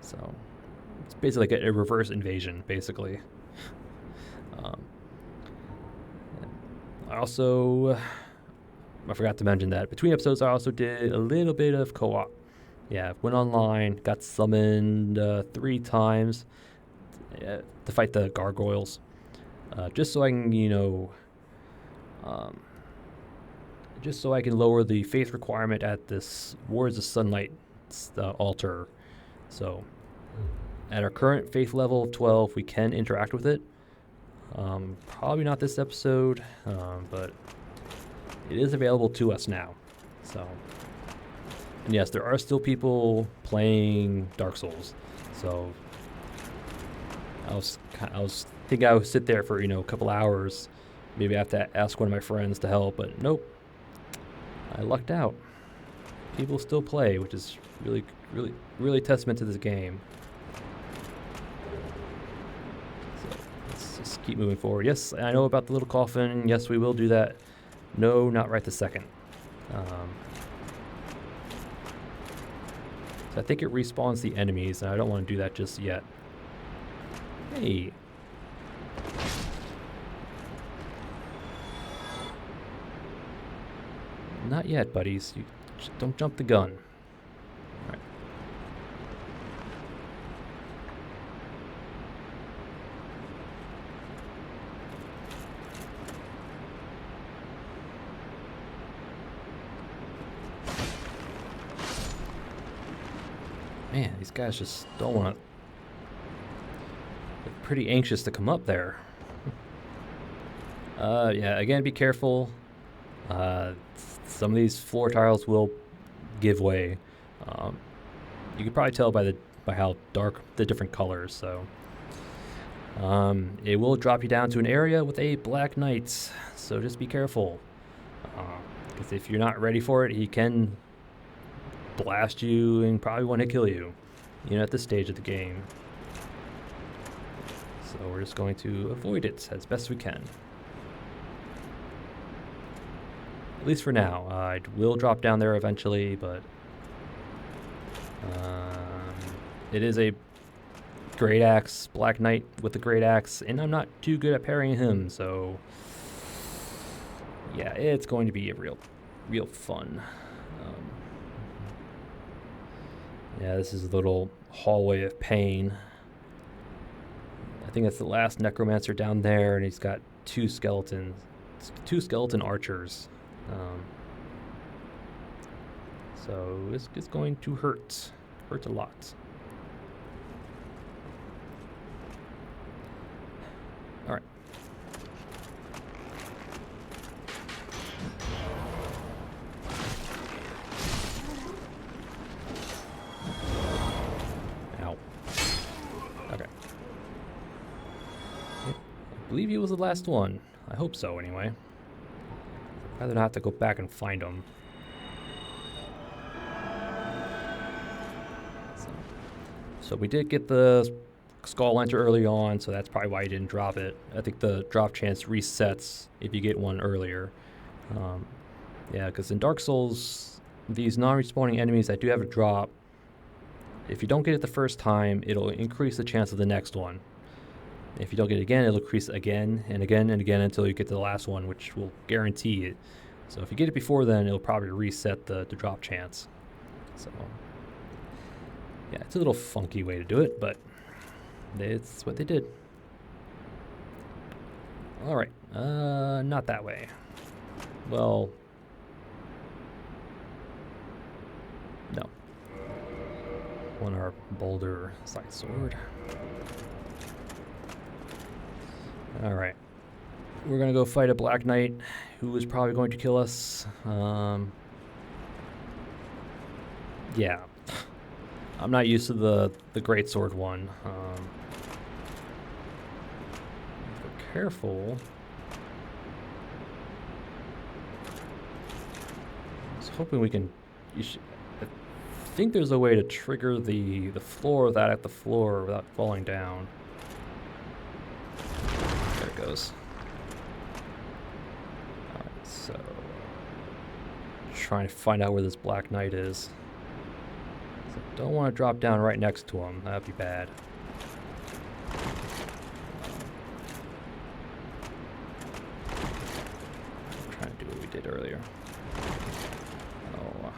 So it's basically like a reverse invasion, basically. I forgot to mention that between episodes I also did a little bit of co-op. Yeah, went online, got summoned 3 times to fight the gargoyles. Just so I can, just so I can lower the faith requirement at this Wards of Sunlight altar. So at our current faith level of 12, we can interact with it. Probably not this episode, but it is available to us now. So, and yes, there are still people playing Dark Souls. So I was thinking I would sit there for a couple hours. Maybe I have to ask one of my friends to help, but nope. I lucked out. People still play, which is really, really, really testament to this game. Just keep moving forward. Yes, I know about the little coffin. Yes, we will do that. No, not right this second. So I think it respawns the enemies, and I don't want to do that just yet. Hey. Not yet, buddies. You just don't jump the gun. All right. Man, these guys just don't want to... They're pretty anxious to come up there. Yeah, again, be careful. Some of these floor tiles will give way. You can probably tell by how dark the different colors. So it will drop you down to an area with a Black Knight. So just be careful, because if you're not ready for it, he can blast you and probably want to kill you. At this stage of the game. So we're just going to avoid it as best we can. At least for now. I will drop down there eventually, but it is a Great Axe, Black Knight with the Great Axe, and I'm not too good at parrying him, so yeah, it's going to be a real fun. Yeah, this is a little hallway of pain. I think that's the last necromancer down there, and he's got 2 skeleton archers. So it's going to hurt a lot. All right. Ow. Okay. I believe he was the last one. I hope so, anyway. I'd rather not have to go back and find him. So we did get the skull lantern early on, so that's probably why you didn't drop it. I think the drop chance resets if you get one earlier. Yeah, because in Dark Souls, these non-respawning enemies that do have a drop, if you don't get it the first time, it'll increase the chance of the next one. If you don't get it again, it'll increase again and again and again until you get to the last one, which will guarantee it. So if you get it before then, it'll probably reset the drop chance. So yeah, it's a little funky way to do it, but it's what they did. All right, not that way. Well, no. Want our boulder side sword. All right, we're gonna go fight a Black Knight who is probably going to kill us. Yeah, I'm not used to the greatsword one. If we're careful. I was hoping we can. I think there's a way to trigger the floor without falling down. There it goes. All right, so trying to find out where this Black Knight is. So don't want to drop down right next to him. That'd be bad. I'm trying to do what we did earlier. Oh.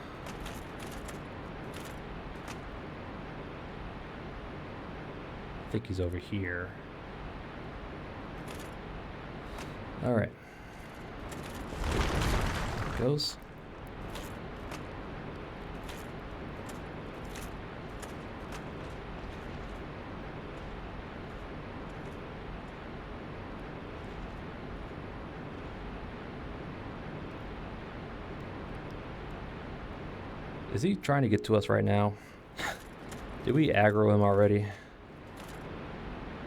I think he's over here. All right. There it goes. Is he trying to get to us right now? Did we aggro him already?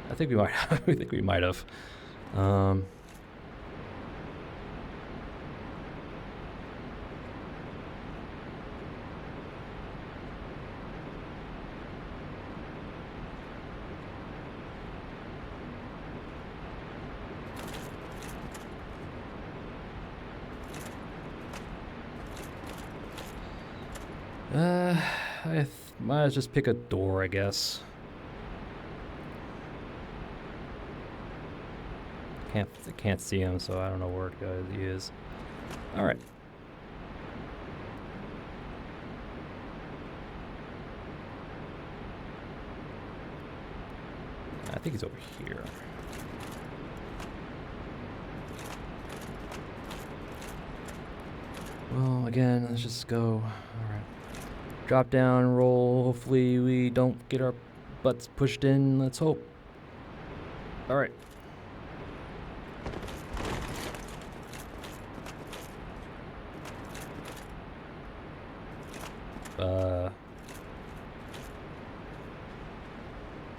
I think we might. I think we might have. I might as just pick a door, I guess. Can't see him, so I don't know where he is. All right. I think he's over here. Well, again, let's just go. All right. Drop down, roll. Hopefully we don't get our butts pushed in. Let's hope. All right.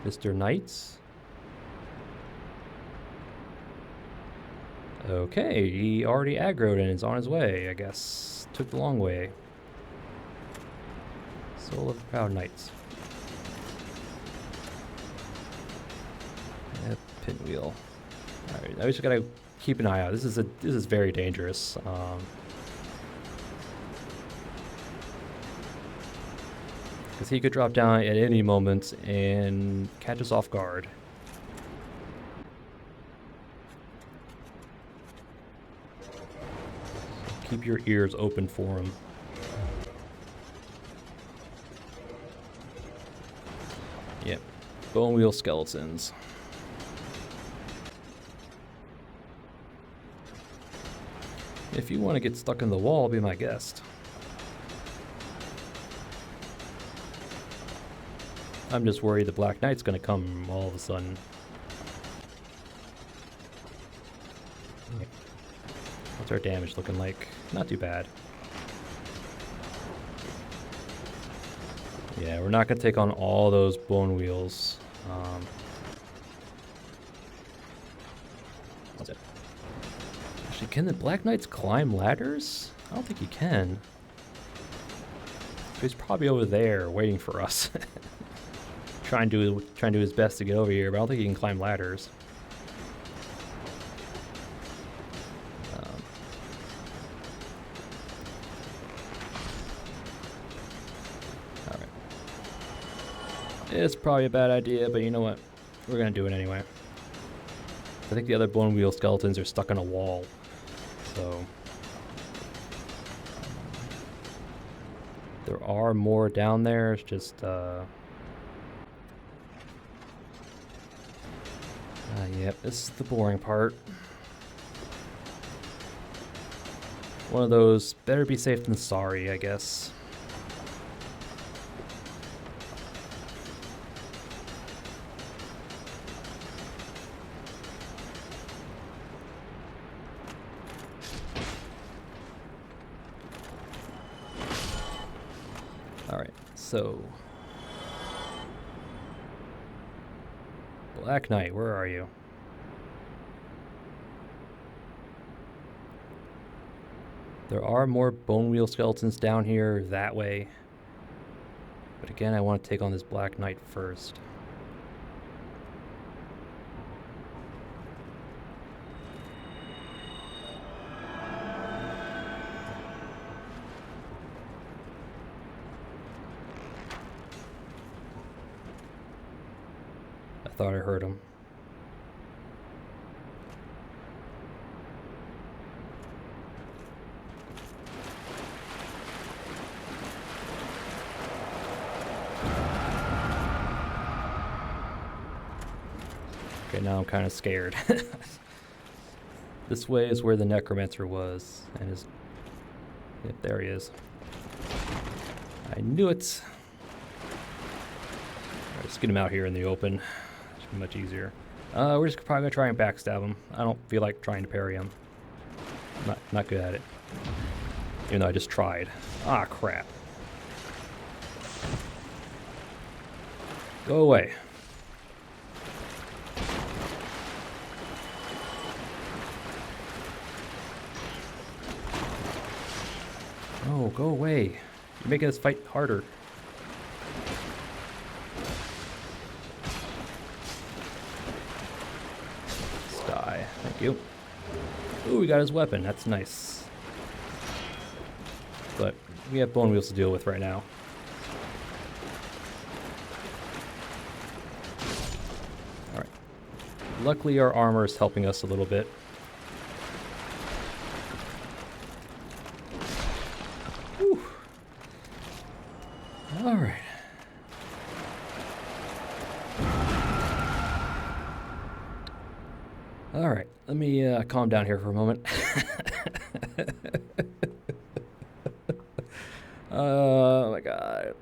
Mr. Knights? Okay, he already aggroed and is on his way, I guess. Took the long way. Soul of the Proud Knights. Pinwheel. Alright, I just gotta keep an eye out. This is very dangerous. Because he could drop down at any moment and catch us off guard. Keep your ears open for him. Yep. Bone wheel skeletons. If you want to get stuck in the wall, be my guest. I'm just worried the Black Knight's gonna come all of a sudden. What's our damage looking like? Not too bad. Yeah, we're not gonna take on all those bone wheels. What's it? Actually, can the Black Knights climb ladders? I don't think he can. He's probably over there waiting for us. trying to do his best to get over here, but I don't think he can climb ladders. All right. It's probably a bad idea, but you know what? We're gonna do it anyway. I think the other bone wheel skeletons are stuck on a wall, so there are more down there. It's just yep, this is the boring part. One of those, better be safe than sorry, I guess. Alright, so Black Knight, where are you? There are more bone wheel skeletons down here that way. But again, I want to take on this Black Knight first. I thought I heard him. Okay, now I'm kind of scared. This way is where the necromancer was, and his... Yep, there he is. I knew it. Alright, let's get him out here in the open. Should be much easier. We're just probably gonna try and backstab him. I don't feel like trying to parry him. Not good at it. Even though I just tried. Ah, crap. Go away. Oh, go away. You're making us fight harder. Let's die. Thank you. Ooh, we got his weapon. That's nice. But we have bone wheels to deal with right now. Alright. Luckily, our armor is helping us a little bit. Alright. Alright, let me calm down here for a moment. Oh my god.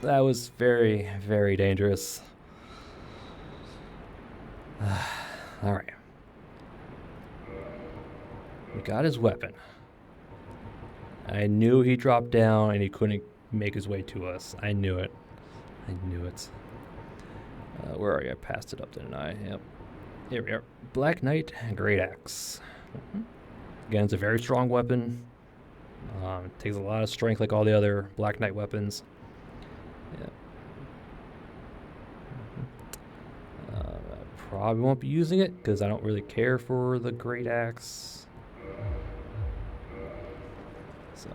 That was very, very dangerous. Alright. We got his weapon. I knew he dropped down and he couldn't make his way to us. I knew it. I knew it. Where are you? I passed it up, didn't I? Yep. Here we are. Black Knight, Great Axe. Again, it's a very strong weapon. It takes a lot of strength like all the other Black Knight weapons. Yeah. I probably won't be using it because I don't really care for the Great Axe. So...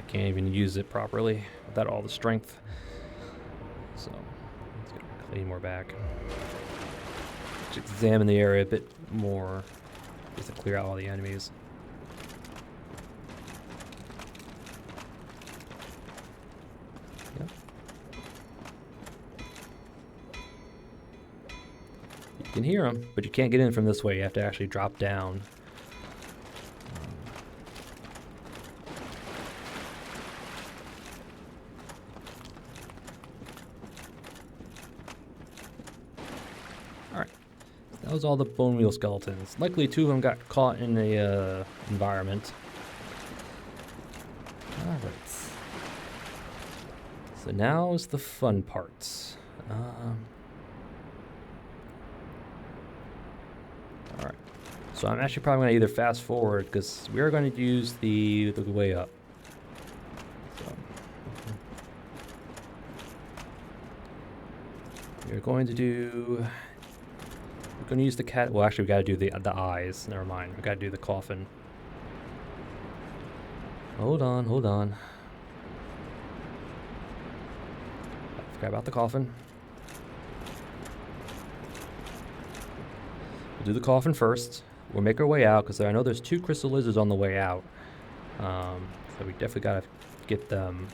can't even use it properly without all the strength. So let's get Claymore back. Let's examine the area a bit more just to clear out all the enemies. Yep. You can hear them, but you can't get in from this way. You have to actually drop down. That was all the bone wheel skeletons. Luckily, 2 of them got caught in the environment. Alright. So now is the fun part. Alright. So I'm actually probably going to either fast forward, because we are going to use the way up. So. We're going to do... We're going to use the cat. Well, actually, we got to do the eyes. Never mind. We got to do the coffin. Hold on, hold on. I forgot about the coffin. We'll do the coffin first. We'll make our way out because I know there's 2 crystal lizards on the way out. So we definitely got to get them.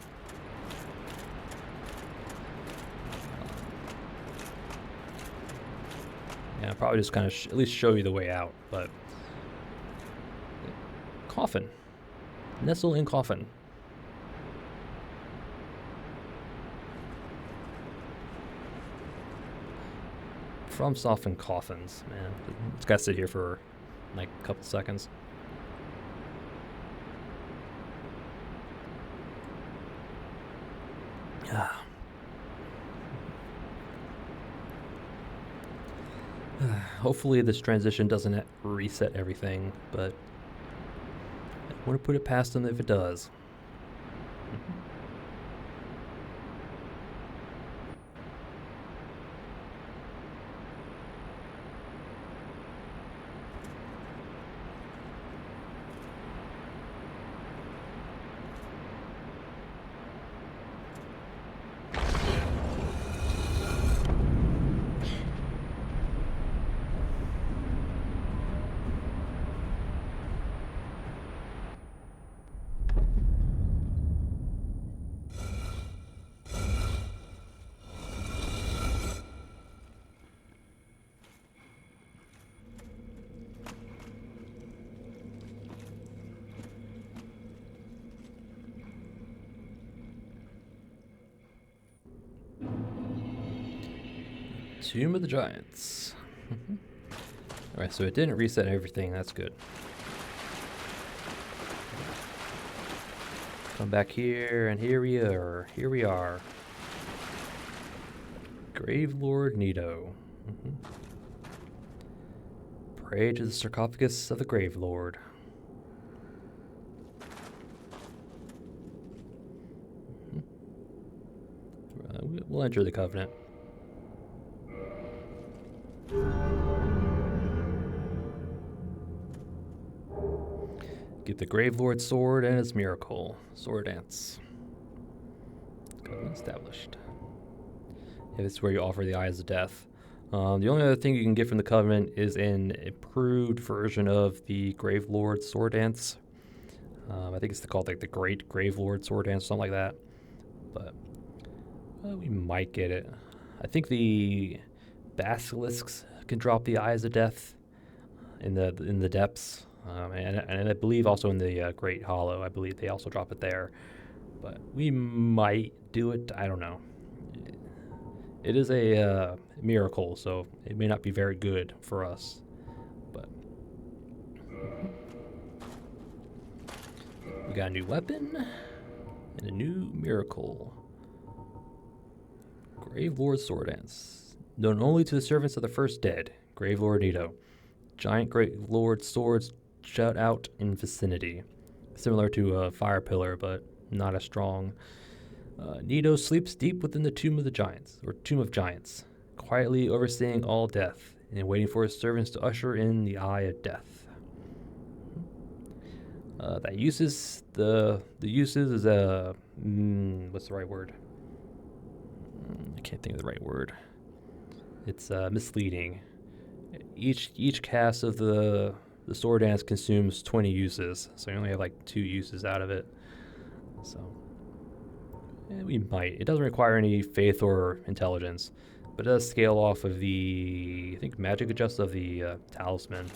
Yeah, I'll probably just kind of at least show you the way out, but... Coffin. Nestle in coffin. From softened coffins, man. It's got to sit here for like a couple seconds. Hopefully this transition doesn't reset everything, but I want to put it past them if it does. Tomb of the Giants. Alright, so it didn't reset everything. That's good. Come back here, and here we are. Here we are. Grave Lord Nito. Pray to the sarcophagus of the Grave Lord. We'll enter the Covenant. Get the Grave Lord's sword and its miracle. Sword dance. Covenant established. Yeah, this is where you offer the Eyes of Death. The only other thing you can get from the Covenant is an improved version of the Grave Lord sword dance. I think it's called like the Great Grave Lord sword dance, something like that. But we might get it. I think the basilisks can drop the Eyes of Death in the depths. And I believe also in the Great Hollow, I believe they also drop it there. But we might do it. I don't know. It is a miracle, so it may not be very good for us. But we got a new weapon and a new miracle. Grave Lord Sword Dance. Known only to the servants of the first dead, Grave Lord Nito. Giant Grave Lord swords shut out in vicinity. Similar to a fire pillar, but not as strong. Nito sleeps deep within the Tomb of the Giants, or Tomb of Giants, quietly overseeing all death and waiting for his servants to usher in the Eye of Death. That uses the uses is what's the right word? I can't think of the right word. It's misleading. Each cast of the sword dance consumes 20 uses, so you only have like 2 uses out of it. So we might. It doesn't require any faith or intelligence, but it does scale off of the, I think, magic adjust of the talisman.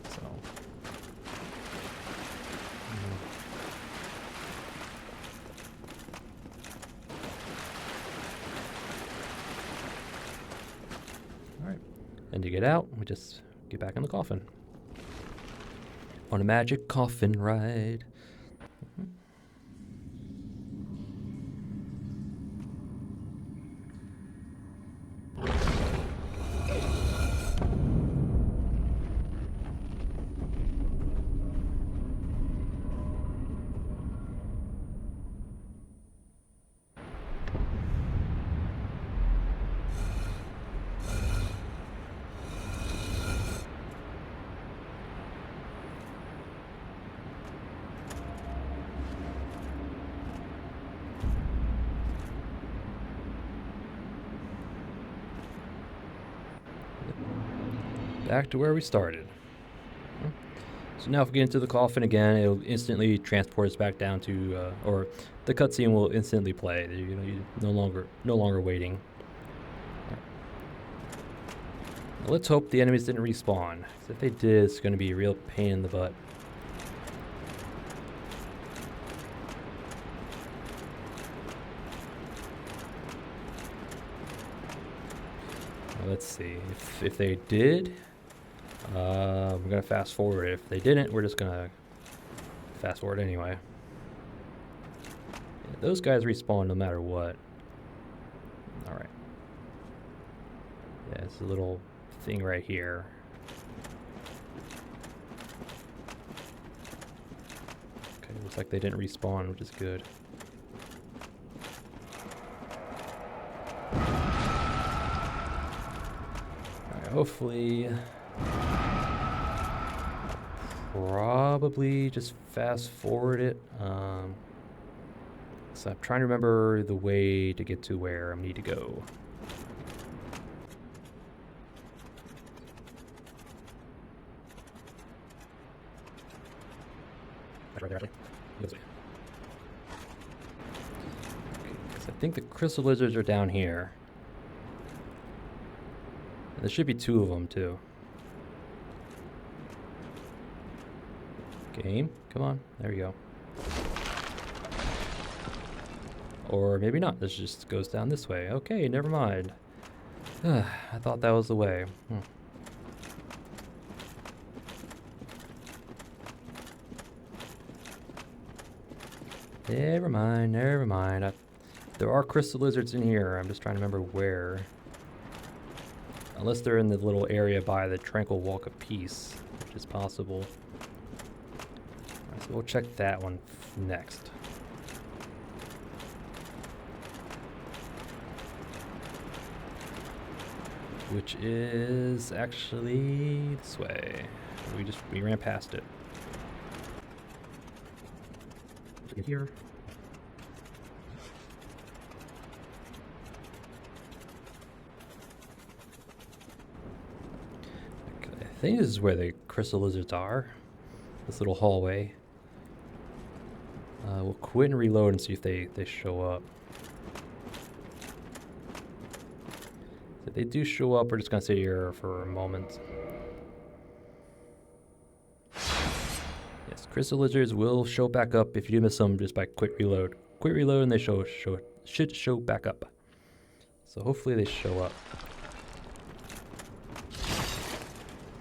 So all right, and to get out, we just get back in the coffin on a magic coffin ride. Back to where we started. So now if we get into the coffin again, it'll instantly transport us back down to, or the cutscene will instantly play. You're no longer waiting. Right. Now let's hope the enemies didn't respawn. 'Cause if they did, it's going to be a real pain in the butt. Now let's see if they did. We're going to fast forward. If they didn't, we're just going to fast forward anyway. those guys respawn no matter what. Alright. Yeah, it's a little thing right here. Okay, looks like they didn't respawn, which is good. Alright, hopefully... probably just fast forward it. So I'm trying to remember the way to get to where I need to go. Right there, actually. This way. Okay, 'cause I think the crystal lizards are down here. And there should be 2 of them too. Game, come on, there you go. Or maybe not, this just goes down this way. Okay, never mind. I thought that was the way. Never mind, never mind. There are crystal lizards in here, I'm just trying to remember where. Unless they're in the little area by the Tranquil Walk of Peace, which is possible. So we'll check that one next. Which is actually this way. We ran past it. Here. Okay, I think this is where the crystal lizards are. This little hallway. We'll quit and reload and see if they show up. If they do show up, we're just going to sit here for a moment. Yes, crystal lizards will show back up if you do miss them just by quit reload. Quit reload and they should show back up. So hopefully they show up.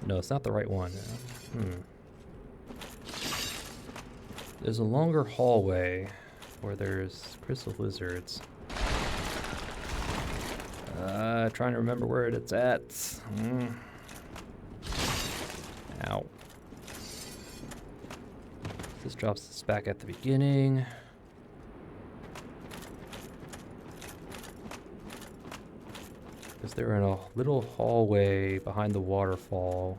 No, it's not the right one. There's a longer hallway where there's crystal lizards. Trying to remember where it's at. Ow. This drops us back at the beginning. Because they're in a little hallway behind the waterfall.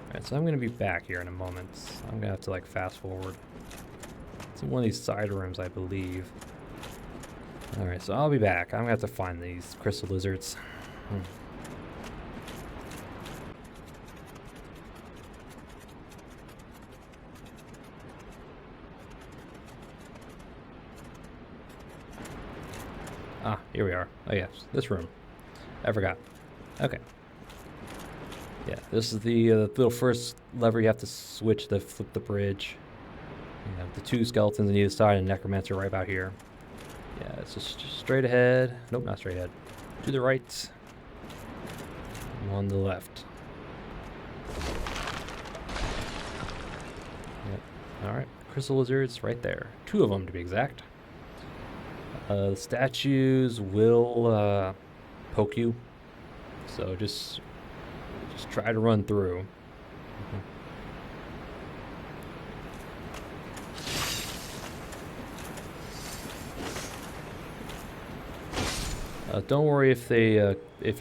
Alright, so I'm going to be back here in a moment. I'm going to have to like fast forward. It's in one of these side rooms, I believe. Alright, so I'll be back. I'm going to have to find these crystal lizards. Ah, here we are. Oh yes, this room. I forgot. Okay. Yeah, this is the little first lever you have to switch to flip the bridge. You have the 2 skeletons on either side and necromancer right about here. Yeah, it's just straight ahead. Nope, not straight ahead. To the right. And on the left. Yep. Alright, crystal lizards right there. 2 of them to be exact. The statues will poke you. So just try to run through. Don't worry if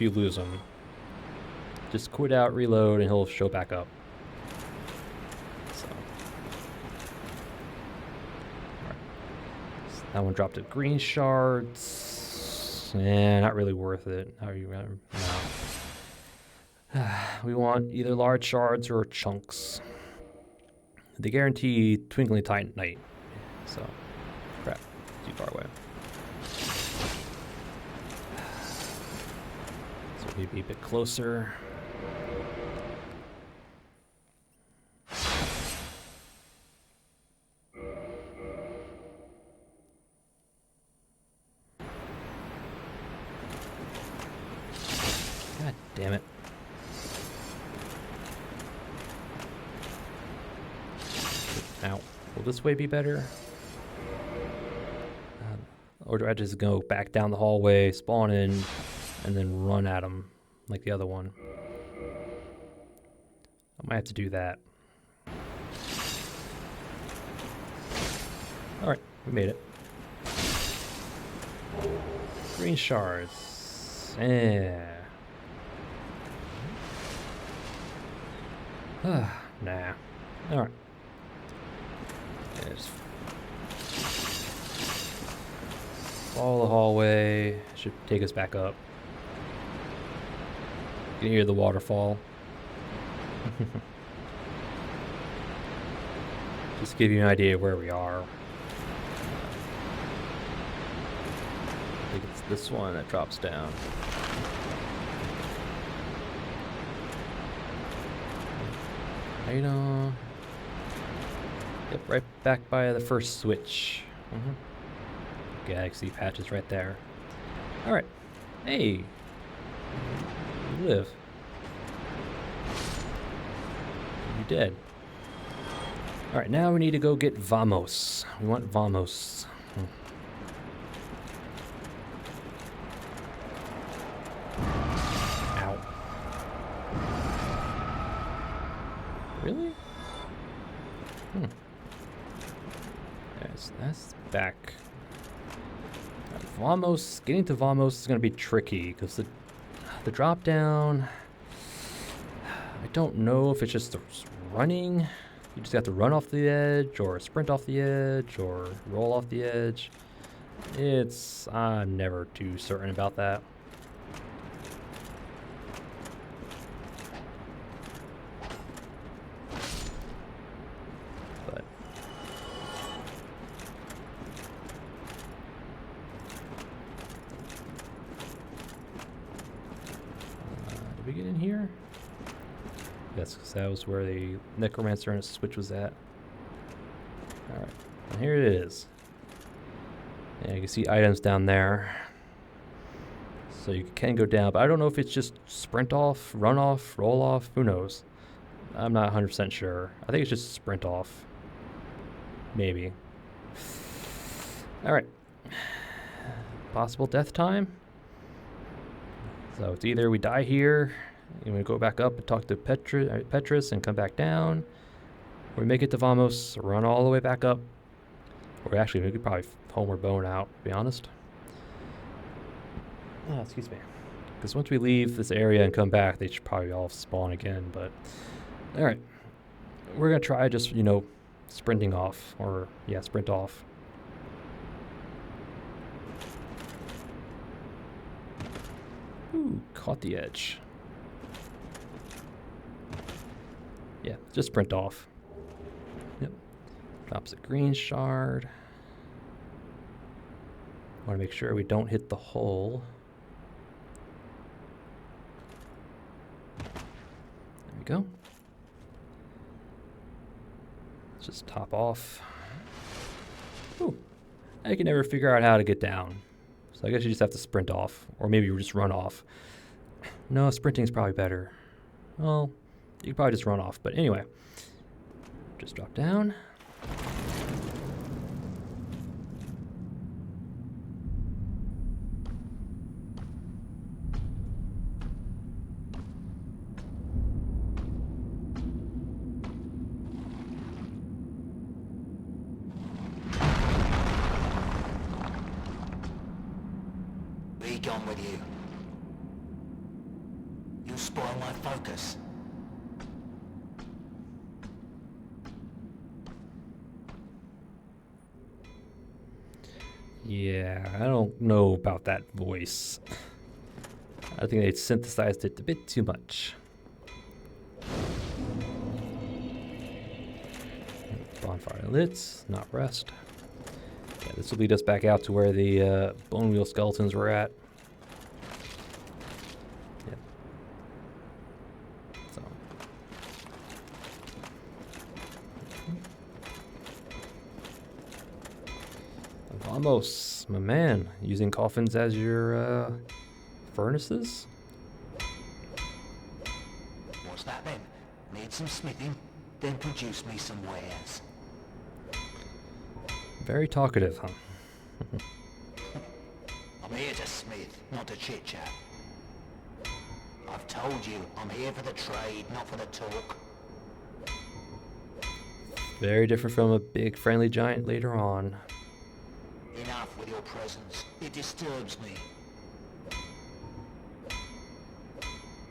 you lose him. Just quit out, reload, and he'll show back up. So. Alright. So that one dropped at green shards. Not really worth it. How are you gonna? No. We want either large shards or chunks. They guarantee twinkling titanite. So, crap, too far away. So maybe a bit closer. God damn it. Now, will this way be better? Or do I just go back down the hallway, spawn in, and then run at him like the other one? I might have to do that. Alright, we made it. Green shards. Yeah. Nah. Alright. Yeah, just follow the hallway. Should take us back up. You can hear the waterfall. Just to give you an idea of where we are. I think it's this one that drops down. Item. Yep, right back by the first switch. Galaxy patches right there. Alright. Hey! You live. You dead. Alright, now we need to go get Vamos. We want Vamos. Ow. Really? That's back. Vamos, getting to Vamos is going to be tricky because the drop down, I don't know if it's just running. You just have to run off the edge or sprint off the edge or roll off the edge. I'm never too certain about that. But did we get in here? Yes, because that was where the necromancer and switch was at. Alright, and here it is. Yeah, you can see items down there. So you can go down, but I don't know if it's just sprint off, run off, roll off, who knows. I'm not 100% sure. I think it's just sprint off. Maybe. Alright. Possible death time. So it's either we die here, and we go back up and talk to Petrus and come back down, or we make it to Vamos, run all the way back up, or actually we could probably homeward bone out, to be honest. Oh, excuse me. Because once we leave this area and come back, they should probably all spawn again, but alright. We're going to try just, sprinting off, or yeah, sprint off. Ooh, caught the edge. Yeah, just sprint off. Yep. Drops a green shard. Want to make sure we don't hit the hole. There we go. Let's just top off. Ooh. I can never figure out how to get down. So I guess you just have to sprint off. Or maybe you just run off. No, sprinting's probably better. Well, you can probably just run off. But anyway. Just drop down. Be gone with you. You'll spoil my focus. Yeah, I don't know about that voice. I think they synthesized it a bit too much. Bonfire lit, not rest. Yeah, this will lead us back out to where the bone wheel skeletons were at. Yep. So. Vamos, my man, using coffins as your furnaces? What's that then? Need some smithing? Then produce me some wares. Very talkative, huh? I'm here to smith, not to chit-chat. I've told you, I'm here for the trade, not for the talk. Very different from a big friendly giant later on. Enough with your presence. It disturbs me.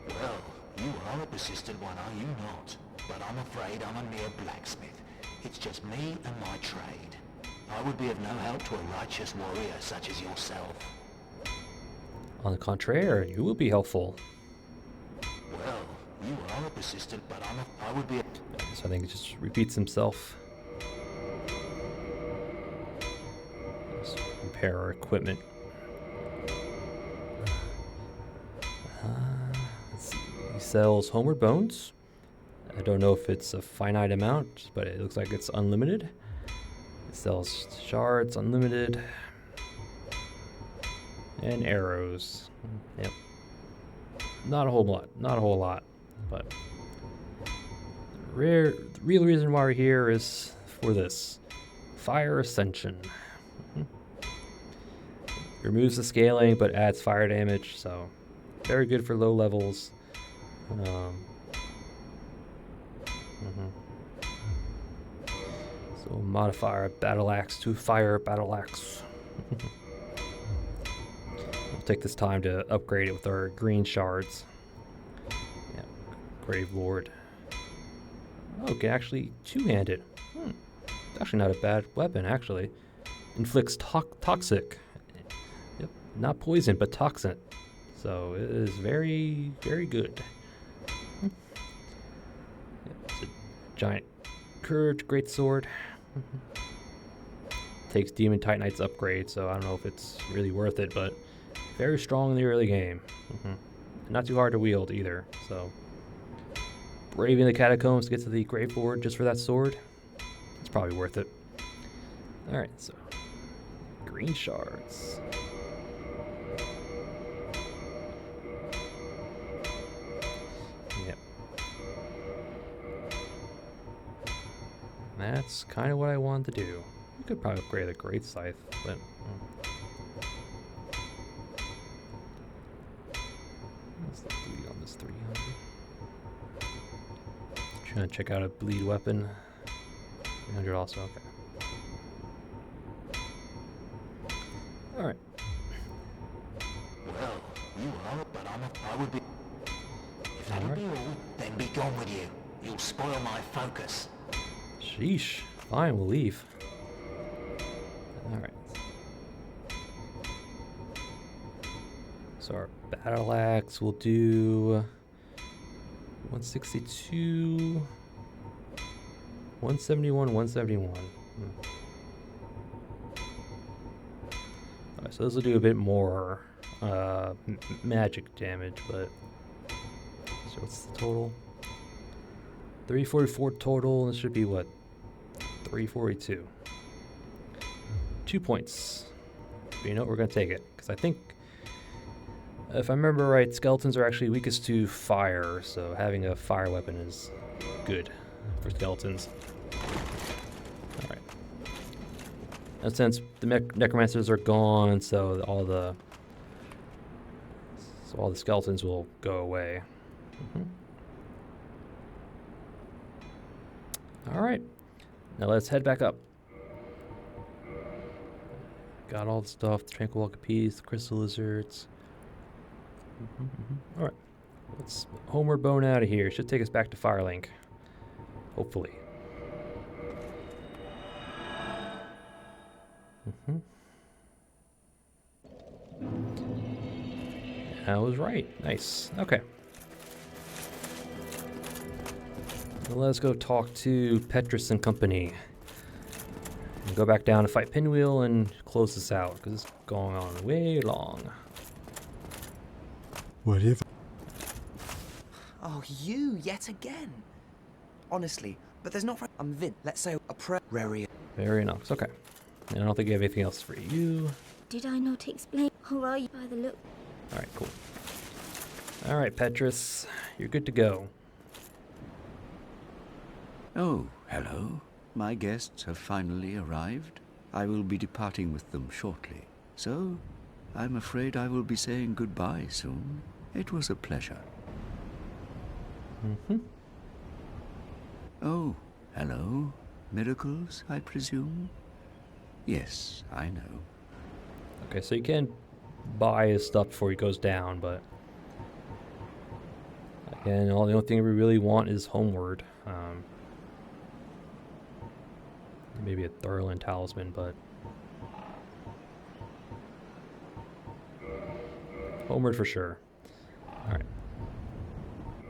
Well, you are a persistent one, are you not? But I'm afraid I'm a mere blacksmith. It's just me and my trade. I would be of no help to a righteous warrior such as yourself. On the contrary, you will be helpful. Well, you are a persistent, but I would be a... So I think it just repeats himself. Let's repair our equipment. Let's see. He sells homeward bones. I don't know if it's a finite amount, but it looks like it's unlimited. It sells shards, unlimited. And arrows. Yep. Not a whole lot, but the real reason why we're here is for this. Fire Ascension. Removes the scaling, but adds fire damage, so very good for low levels. So modify our battle axe to fire battle axe. We'll take this time to upgrade it with our green shards. Yeah, Grave Lord. Oh, it can actually two-handed. It's actually not a bad weapon, actually. Inflicts toxic. Yep, not poison, but toxin. So it is very, very good. Yep, it's a giant curved greatsword. Takes Demon Titanite's upgrade, so I don't know if it's really worth it, but very strong in the early game. Not too hard to wield either, so braving the Catacombs to get to the Grave Lord just for that sword, it's probably worth it. Alright, so green shards. Yep. That's kind of what I wanted to do. You could probably upgrade the Great Scythe, but... What's the bleed on this 300? Trying to check out a bleed weapon. 300 also, okay. Alright. Well, you are, but I would be... If that would be all, then be gone with you. You'll spoil my focus. Sheesh. Fine, we'll leave. Alright. So our battle axe will do 162, 171, 171. Alright, so this will do a bit more magic damage, but so what's the total? 344 total, and this should be what? 342. 2 points. But you know what, we're gonna take it, because I think, if I remember right, skeletons are actually weakest to fire, so having a fire weapon is good for skeletons. Alright. And since the necromancers are gone, so all the skeletons will go away. Alright. Now let's head back up. Got all the stuff, the tranquil alcapies, the crystal lizards. Alright. Let's homeward bone out of here. Should take us back to Firelink. Hopefully. I was right. Nice. Okay. Well, let's go talk to Petrus and company. And go back down to fight Pinwheel and close this out, because it's going on way long. Whatever. Oh, you yet again. Honestly, but there's not... I'm Vin. Let's say a prayer. Very nice. Okay. And I don't think you have anything else for you. Did I not explain? Who are you by the look? Alright, cool. Alright, Petrus. You're good to go. Oh, hello. My guests have finally arrived. I will be departing with them shortly. So, I'm afraid I will be saying goodbye soon. It was a pleasure. Mm-hmm. Oh, hello. Miracles, I presume? Yes, I know. Okay, so you can buy his stuff before he goes down, but again, the only thing we really want is homeward. Maybe a Thurlin talisman, but homeward for sure. All right.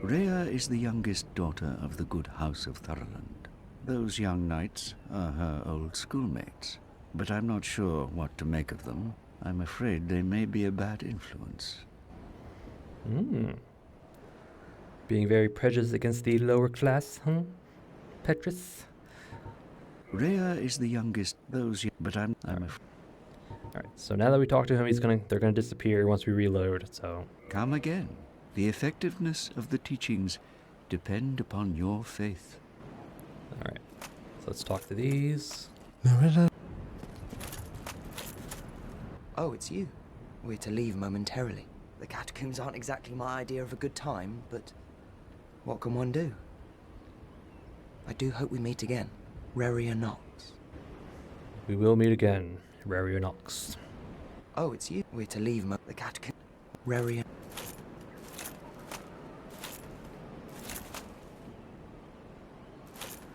Rhea is the youngest daughter of the good house of Thurland. Those young knights are her old schoolmates, but I'm not sure what to make of them. I'm afraid they may be a bad influence. Being very prejudiced against the lower class, huh? Petrus? Rhea is the youngest, but I'm Alright, so now that we talked to him, they're gonna disappear once we reload, so. Come again. The effectiveness of the teachings depend upon your faith. Alright, so let's talk to these. Oh, it's you. We're to leave momentarily. The catacombs aren't exactly my idea of a good time, but what can one do? I do hope we meet again. Reria Nox. We will meet again, Reria Nox. Oh, it's you. We're to leave the catacombs. Reria.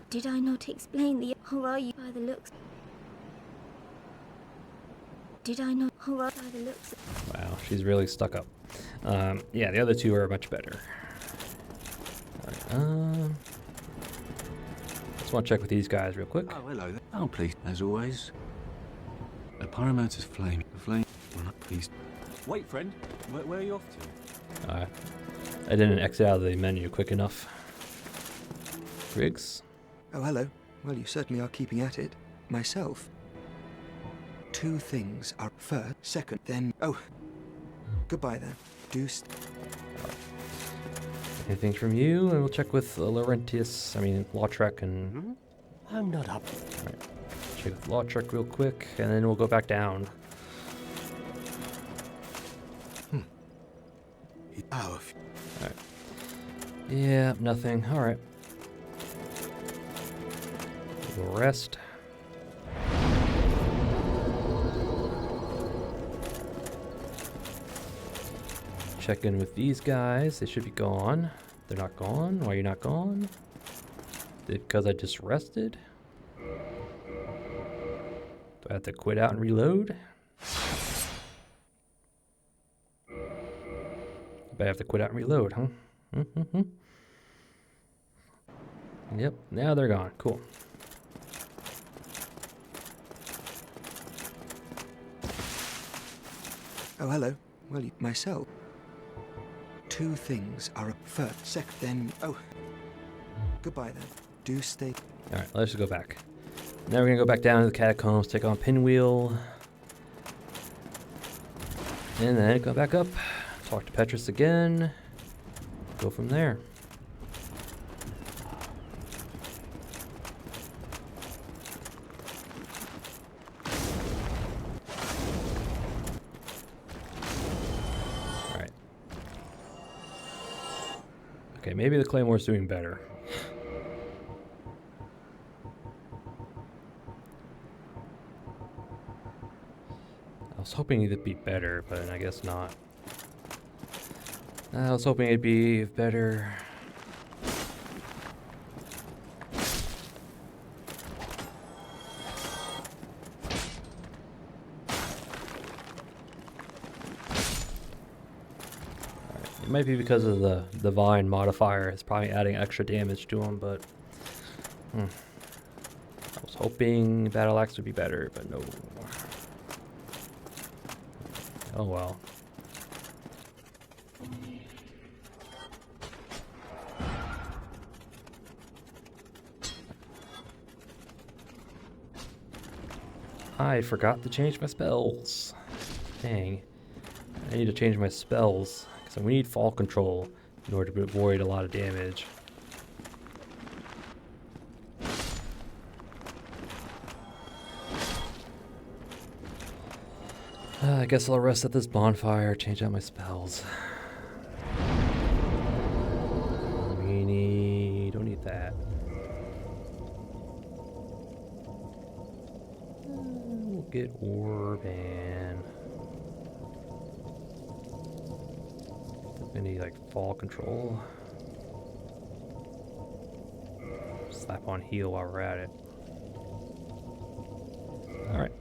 Did I not explain the horror you by the looks? Did I not horror by the looks? Wow, she's really stuck up. Yeah, the other two are much better. Alright, just want to check with these guys real quick. Oh, hello there. Oh, please, as always. A pyromancer's flame. The flame. Well, not please. Wait, friend. Where are you off to? I didn't exit out of the menu quick enough. Griggs? Oh, hello. Well, you certainly are keeping at it. Myself. Two things are first, second, then... Oh. Goodbye, then. Anything from you? And we'll check with Lautrec and... I'm not up. Alright, check with Lautrec real quick, and then we'll go back down. Oh, Alright. Yeah, nothing. Alright. We'll rest. Check in with these guys. They should be gone. They're not gone. Why are you not gone? Because I just rested? Do I have to quit out and reload? I have to quit out and reload, huh? Mm-hmm. Yep, now they're gone. Cool. Oh, hello. Well, myself. Two things are first, second, then... Oh. Goodbye, then. Do stay... Alright, let's just go back. Now we're gonna go back down to the catacombs, take on Pinwheel. And then go back up, talk to Petrus again, go from there. Alright. Okay, maybe the Claymore's doing better. I was hoping it'd be better, but I guess not. I was hoping it'd be better. It might be because of the divine modifier. It's probably adding extra damage to him, but I was hoping Battle Axe would be better, but no. Oh well. I forgot to change my spells. Dang. I need to change my spells. So we need fall control in order to avoid a lot of damage. I guess I'll rest at this bonfire, change out my spells. Don't need that. We'll get orb and any like fall control. Slap on heal while we're at it. All right.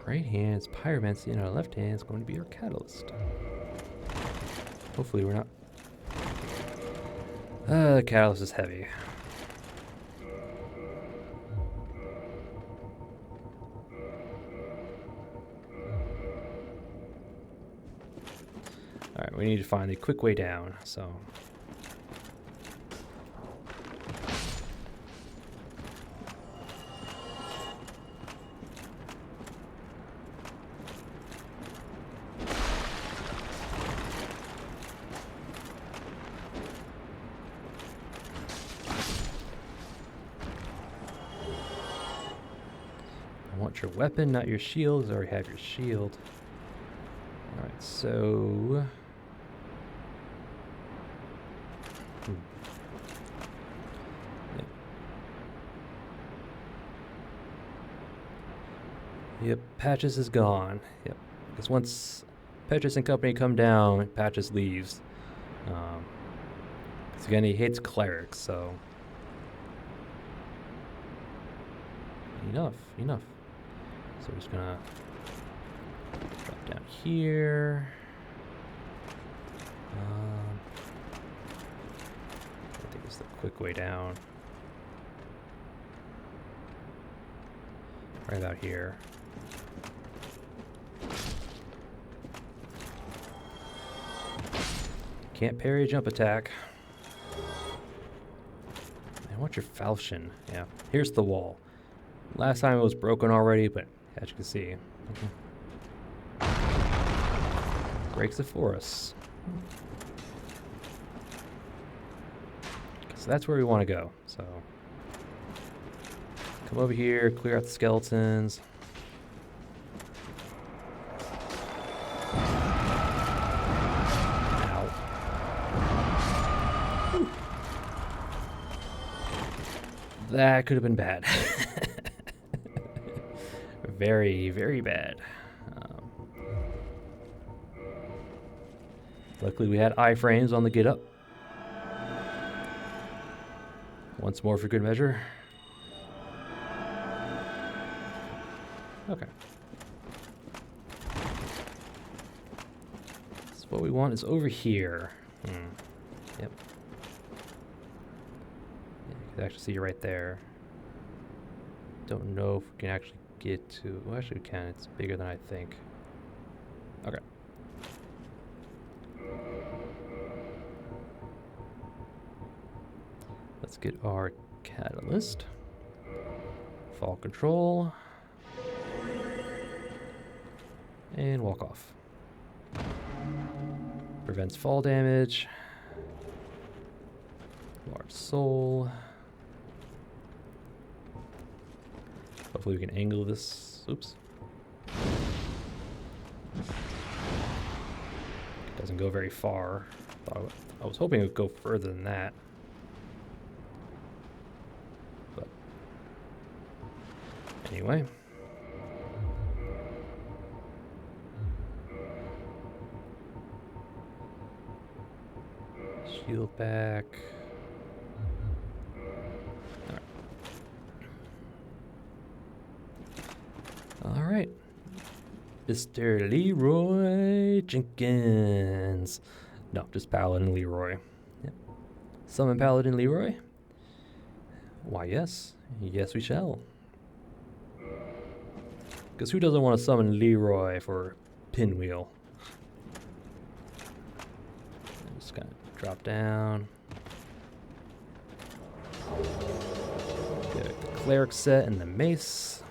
Right hand is pyromancy, and our left hand is going to be our catalyst. Hopefully we're not... catalyst is heavy. Alright, we need to find the quick way down, so... I want your weapon, not your shield. I already have your shield. Alright, so... Yep, Patches is gone. Yep, because once Petrus and company come down, Patches leaves. Because again, he hates clerics, so... Enough. So we're just gonna drop down here. I think it's the quick way down. Right about here. Can't parry a jump attack. I want your falchion. Yeah, here's the wall. Last time it was broken already, but as you can see, breaks it for us. So that's where we want to go. So come over here, clear out the skeletons. Ow. Whew. That could have been bad. Very, very bad. Luckily we had iframes on the get up. Once more for good measure. Okay. So what we want is over here. Yep. Yeah, you can actually see right there. Don't know if we can actually get to... Well, actually we can. It's bigger than I think. Okay. Let's get our catalyst. Fall control. And walk off. Prevents fall damage. Large soul. Hopefully we can angle this. Oops. It doesn't go very far. I was hoping it would go further than that. But anyway. Shield back. All right, Mr. Leroy Jenkins. No, just Paladin Leroy. Yep. Summon Paladin Leroy? Why, yes. Yes, we shall. Because who doesn't want to summon Leroy for Pinwheel? I'm just gonna drop down. cleric set and the mace.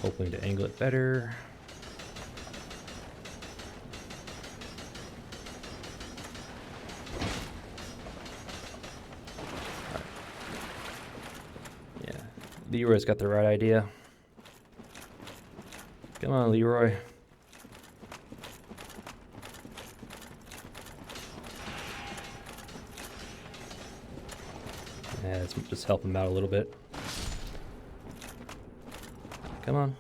Hoping to angle it better. Right. Yeah, Leroy's got the right idea. Come on, Leroy. Yeah, let's just help him out a little bit. Come on.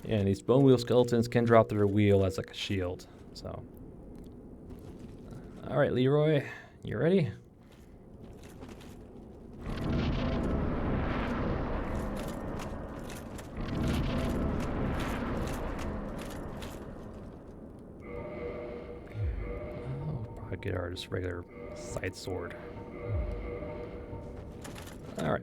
Yeah, and these bone wheel skeletons can drop their wheel as like a shield. So, all right, Leroy, you ready? I'll get our just regular side sword. All right.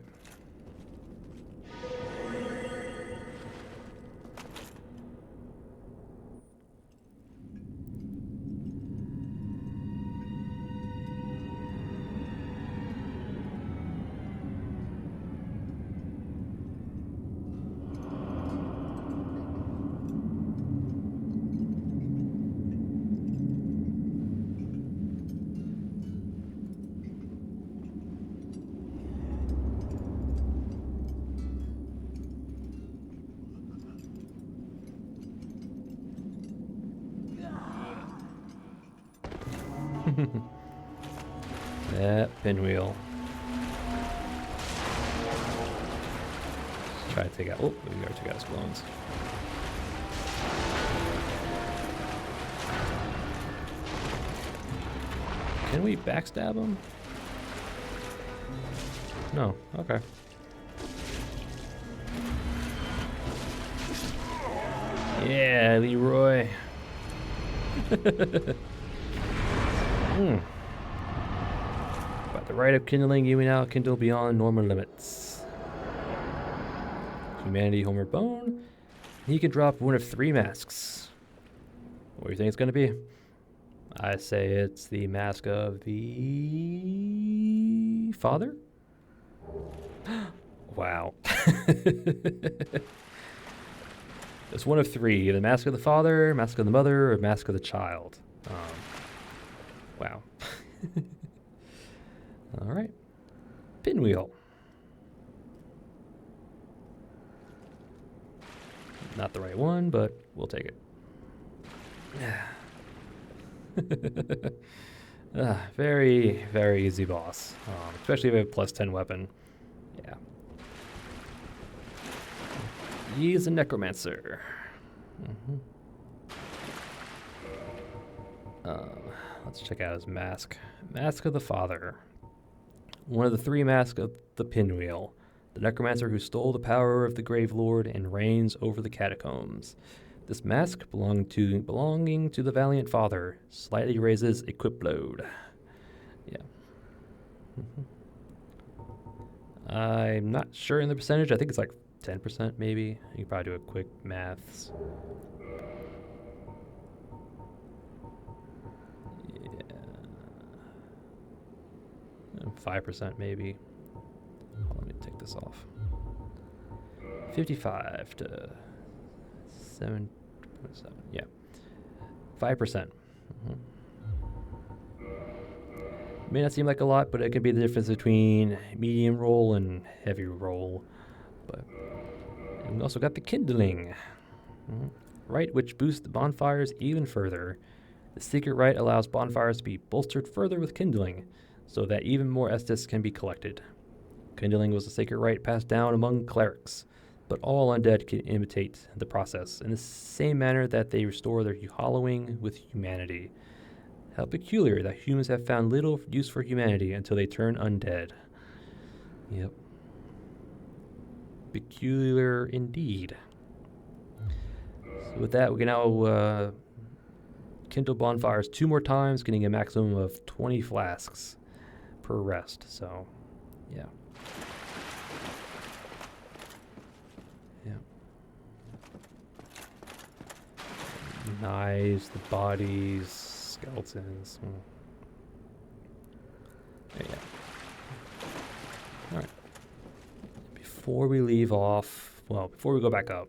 That pinwheel. Let's try to take out. Oh, we already took out his clones. Can we backstab him? No. Okay. Yeah, Leroy. By the right of kindling, you may now kindle beyond normal limits. Humanity, Homer Bone. He can drop one of 3 masks. What do you think it's going to be? I say it's the mask of the father? Wow. It's one of 3. Either mask of the father, mask of the mother, or mask of the child. Wow. All right. Pinwheel. Not the right one, but we'll take it. Very, very easy boss. Especially if you have a +10 weapon. Yeah. He's a necromancer. Let's check out his mask. Mask of the Father. One of the 3 masks of the Pinwheel. The necromancer who stole the power of the Grave Lord and reigns over the Catacombs. This mask, belonging to the Valiant Father, slightly raises equip load. Yeah. I'm not sure in the percentage. I think it's like 10% maybe. You can probably do a quick maths. Yeah. 5% maybe. Oh, let me take this off. 55 to 7.7. Yeah. 5%. May not seem like a lot, but it could be the difference between medium roll and heavy roll. But and we also got the kindling, right, which boosts the bonfires even further. The secret rite allows bonfires to be bolstered further with kindling, so that even more Estus can be collected. Kindling was a sacred rite passed down among clerics, but all undead can imitate the process in the same manner that they restore their hollowing with humanity. How peculiar that humans have found little use for humanity until they turn undead. Yep. Peculiar indeed. So with that, we can now kindle bonfires 2 more times, getting a maximum of 20 flasks per rest. So, yeah. Knives, the bodies, skeletons. There you go. Alright. Before we leave off, well, before we go back up,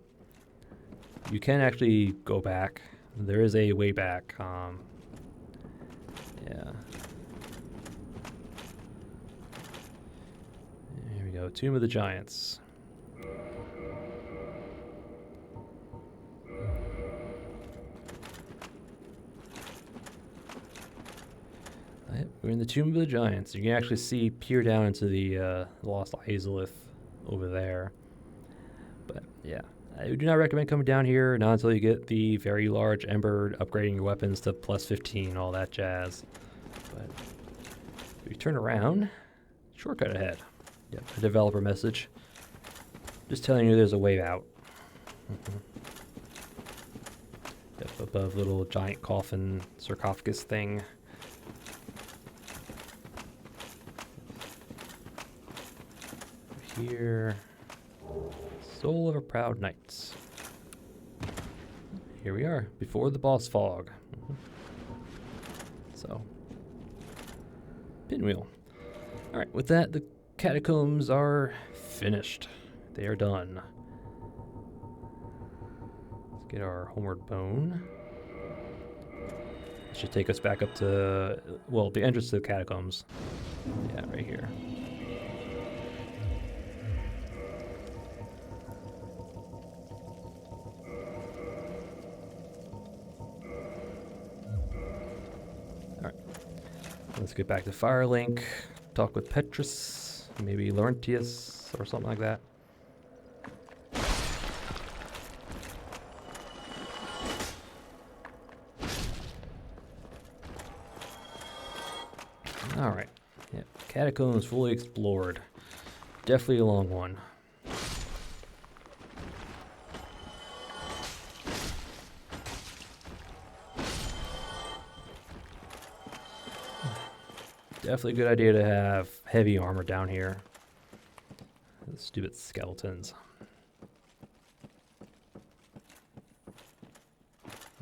you can actually go back. There is a way back. Yeah. Here we go. Tomb of the Giants. We're in the Tomb of the Giants. You can actually peer down into the Lost Izalith over there. But yeah, I do not recommend coming down here, not until you get the very large Ember, upgrading your weapons to plus 15, all that jazz. But if you turn around, shortcut ahead. Yep, a developer message. Just telling you there's a way out. Yep, above little giant coffin sarcophagus thing. Here, Soul of a Proud Knight. Here we are, before the boss fog. So, pinwheel. Alright, with that, the catacombs are finished. They are done. Let's get our homeward bone. This should take us back up to, well, the entrance to the catacombs. Yeah, right here. Let's get back to Firelink, talk with Petrus, maybe Laurentius, or something like that. Alright, yeah, Catacombs fully explored. Definitely a long one. Definitely a good idea to have heavy armor down here. Those stupid skeletons.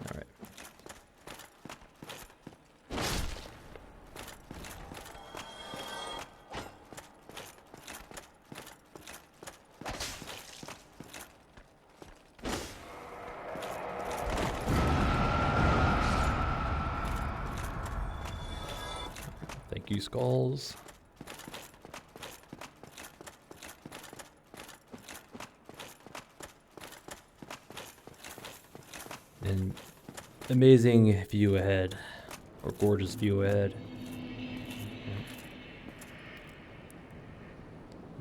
Alright. Thank you, skulls. And amazing view ahead, or gorgeous view ahead.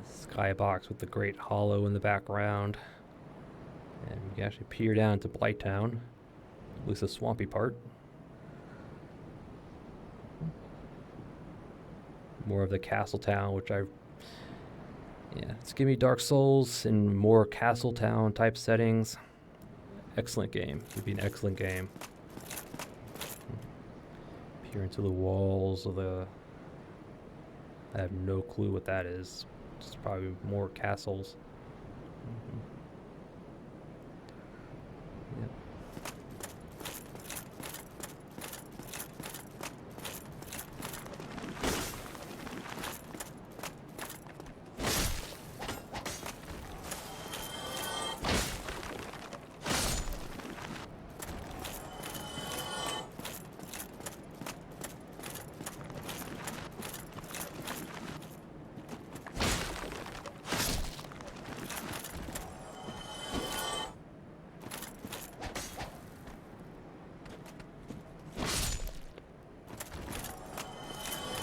Skybox with the great hollow in the background. And we can actually peer down to Blighttown, at least the swampy part. More of the castle town, which yeah, it's giving me Dark Souls in more castle town type settings. Excellent game. It would be an excellent game. Peer into the walls of the. I have no clue what that is. It's probably more castles. Yep.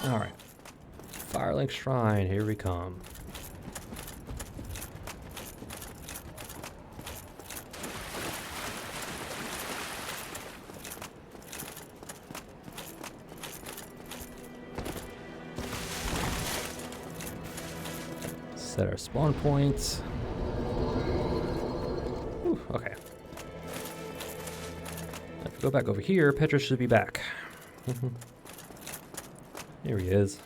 All right, Firelink Shrine, here we come. Set our spawn points. Whew, okay. If we go back over here, Petrus should be back. Here he is.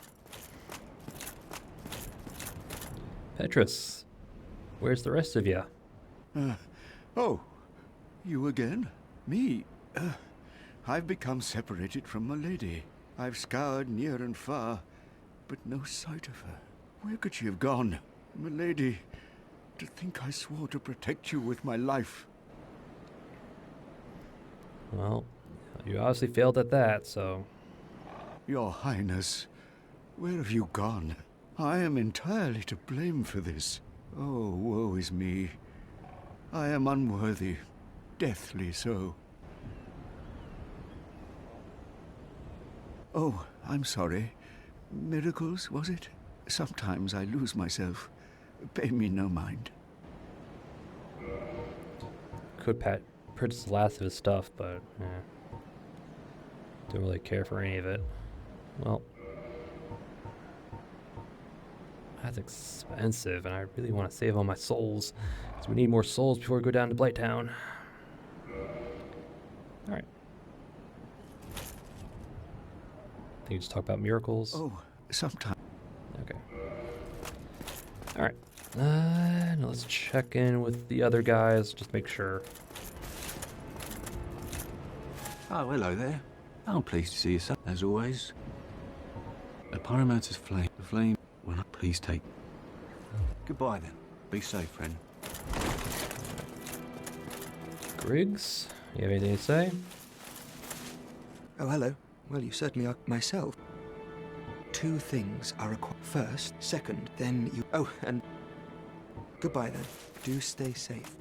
Petrus, where's the rest of you? Oh, you again? Me? I've become separated from my lady. I've scoured near and far, but no sight of her. Where could she have gone? My lady, to think I swore to protect you with my life. Well, you obviously failed at that, so... Your Highness, where have you gone? I am entirely to blame for this. Oh, woe is me. I am unworthy, deathly so. Oh, I'm sorry. Miracles, was it? Sometimes I lose myself. Pay me no mind. Could purchase the last of his stuff, but don't really care for any of it. Well, that's expensive, and I really want to save all my souls, because we need more souls before we go down to Blighttown. Alright. I think you just talk about miracles. Oh, sometime. Okay. Alright. Now let's check in with the other guys, just make sure. Oh, hello there. I'm pleased to see you, sir. As always. A pyromancer's flame. The flame will not please take. Goodbye then. Be safe, friend. Griggs, you have anything to say? Oh, hello. Well, you certainly are myself. Two things are required. First, second, then you... Oh, and... Goodbye, then. Do stay safe.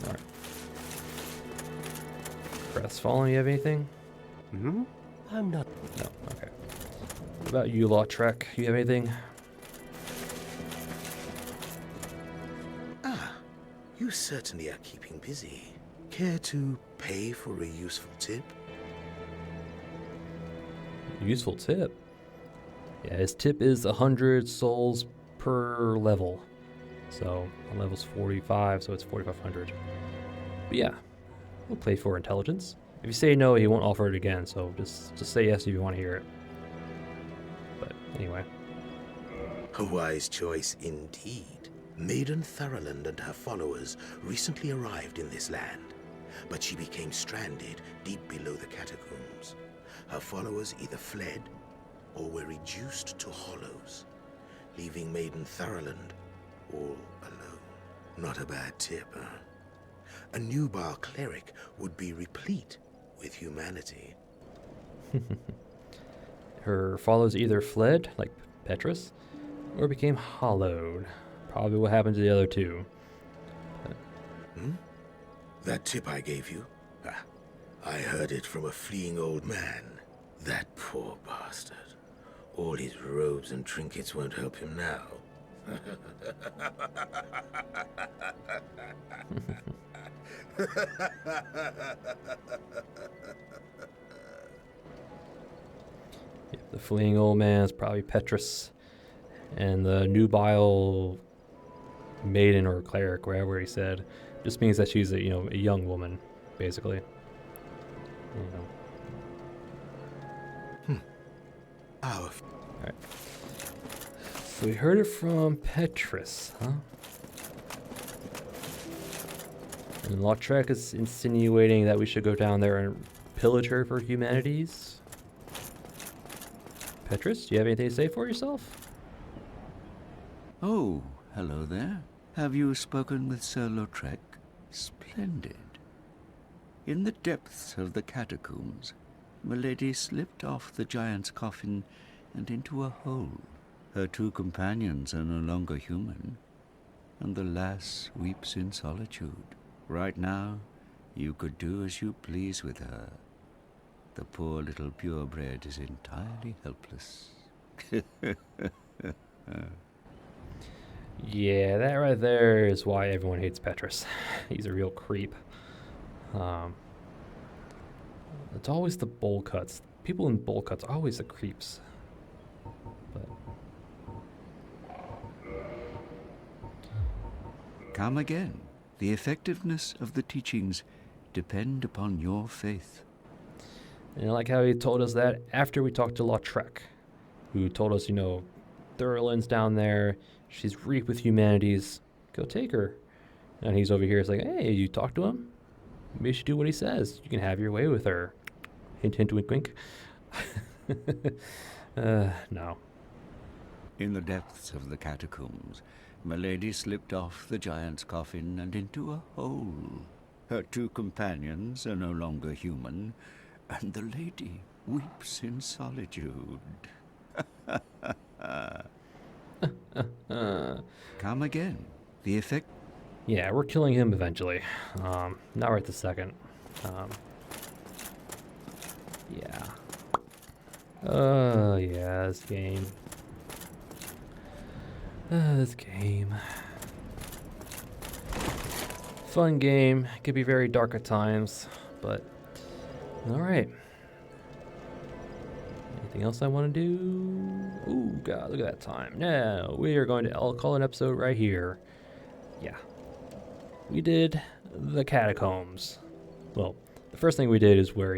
Alright. Crestfallen, you have anything? I'm not... No, okay. What about you, Lordran? You have anything? Ah, you certainly are keeping busy. Care to pay for a useful tip? Useful tip. Yeah, his tip is 100 souls per level. So, on level's 45, so it's 4,500. But yeah, we'll play for intelligence. If you say no, he won't offer it again, so just say yes if you want to hear it. But anyway. A wise choice indeed. Maiden Thurland and her followers recently arrived in this land, but she became stranded deep below the catacombs. Her followers either fled or were reduced to hollows, leaving Maiden Thurland all alone. Not a bad tip, huh? A Nubar cleric would be replete with humanity. Her followers either fled, like Petrus, or became hollowed. Probably what happened to the other two. That tip I gave you? I heard it from a fleeing old man. That poor bastard. All his robes and trinkets won't help him now. Yeah, the fleeing old man is probably Petrus, and the nubile maiden or cleric, wherever he said, just means that she's a young woman, basically. Our Alright. So we heard it from Petrus, huh? And Lordran is insinuating that we should go down there and pillage her for humanities. Petrus, do you have anything to say for yourself? Oh, hello there. Have you spoken with Sir Lordran? Splendid. In the depths of the catacombs, Milady slipped off the giant's coffin and into a hole. Her two companions are no longer human, and the lass weeps in solitude. Right now, you could do as you please with her. The poor little purebred is entirely helpless. Yeah, that right there is why everyone hates Petrus. He's a real creep. It's always the bowl cuts. People in bowl cuts are always the creeps. But Come again. The effectiveness of the teachings depend upon your faith. and I like how he told us that after we talked to Lordran, who told us, Thurland's down there. She's reeked with humanities. Go take her. And he's over here. It's like, hey, you talked to him? maybe you should do what he says. You can have your way with her. Hint, hint, wink, wink. No. In the depths of the catacombs, Milady slipped off the giant's coffin and into a hole. Her two companions are no longer human, and the lady weeps in solitude. Come again. The effect... Yeah, we're killing him eventually. Not right this second. Yeah. Yeah, this game. This game. Fun game. Could be very dark at times, but alright. Anything else I want to do? Ooh, God, look at that time. Now, we are going to, I'll call an episode right here. Yeah. We did the Catacombs. Well, the first thing we did is where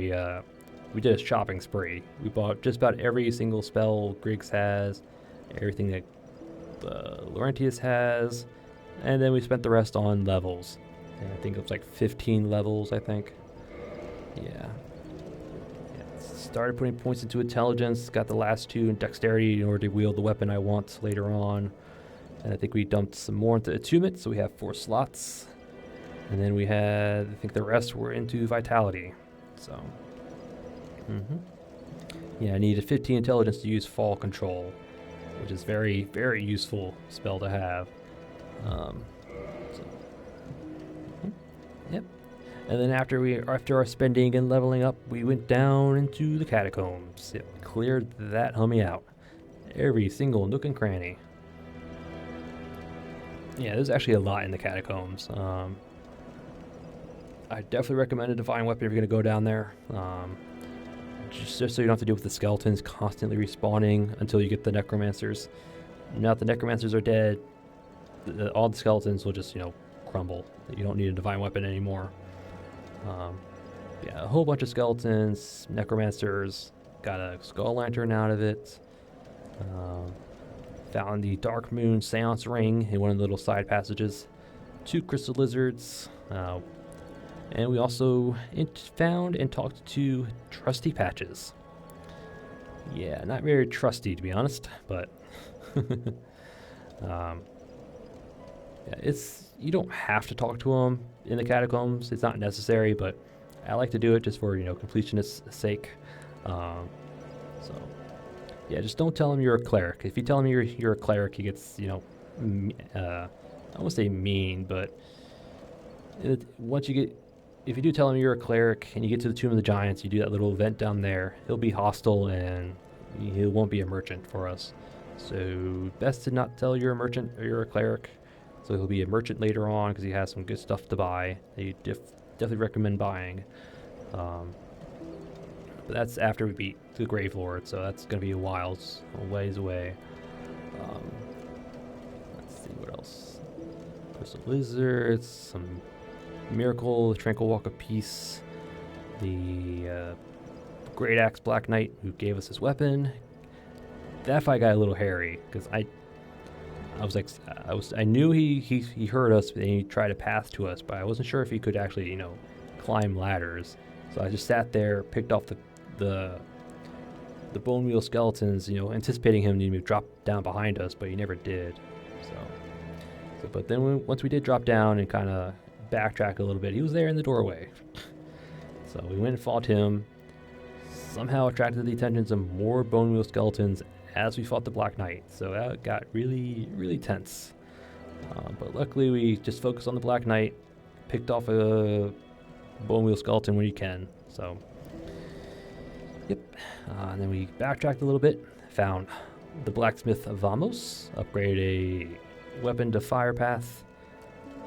we did a shopping spree. We bought just about every single spell Griggs has, everything that Laurentius has, and then we spent the rest on levels. And I think it was like 15 levels, I think. Yeah. Started putting points into intelligence, got the last 2 in dexterity in order to wield the weapon I want later on. And I think we dumped some more into attunement, so we have 4 slots. And then we had, I think the rest were into vitality. So, yeah, I needed 15 intelligence to use fall control, which is very, very useful spell to have. Yep. And then after our spending and leveling up, we went down into the catacombs. Yep, cleared that hummy out. Every single nook and cranny. Yeah, there's actually a lot in the catacombs. I definitely recommend a divine weapon if you're going to go down there. Just so you don't have to deal with the skeletons constantly respawning until you get the necromancers. Now that the necromancers are dead, all the skeletons will just, crumble. You don't need a divine weapon anymore. Yeah, a whole bunch of skeletons, necromancers, got a skull lantern out of it. Found the Dark Moon Seance Ring in one of the little side passages. 2 crystal lizards. And we also found and talked to Trusty Patches. Yeah, not very trusty to be honest, but yeah, you don't have to talk to him in the catacombs. It's not necessary, but I like to do it just for completionist's sake. So yeah, just don't tell him you're a cleric. If you tell him you're a cleric, he gets I won't say mean, but if you do tell him you're a cleric and you get to the Tomb of the Giants, you do that little event down there, he'll be hostile and he won't be a merchant for us. So best to not tell you're a merchant or you're a cleric. So he'll be a merchant later on because he has some good stuff to buy that you definitely recommend buying. But that's after we beat the Grave Lord, so that's going to be a ways away. Let's see what else. Crystal Lizards, some Miracle, the Tranquil Walk of Peace, the Great Axe Black Knight who gave us his weapon. That fight got a little hairy because I knew he heard us and he tried a path to us, but I wasn't sure if he could actually climb ladders. So I just sat there, picked off the bone wheel skeletons, anticipating him to drop down behind us, but he never did. So but then once we did drop down and kind of backtrack a little bit, he was there in the doorway. So we went and fought him, somehow attracted the attention of more bone wheel skeletons as we fought the Black Knight. So that got really, really tense. But luckily we just focused on the Black Knight, picked off a bone wheel skeleton when you can. So, yep. And then we backtracked a little bit, found the blacksmith Vamos, upgraded a weapon to fire path.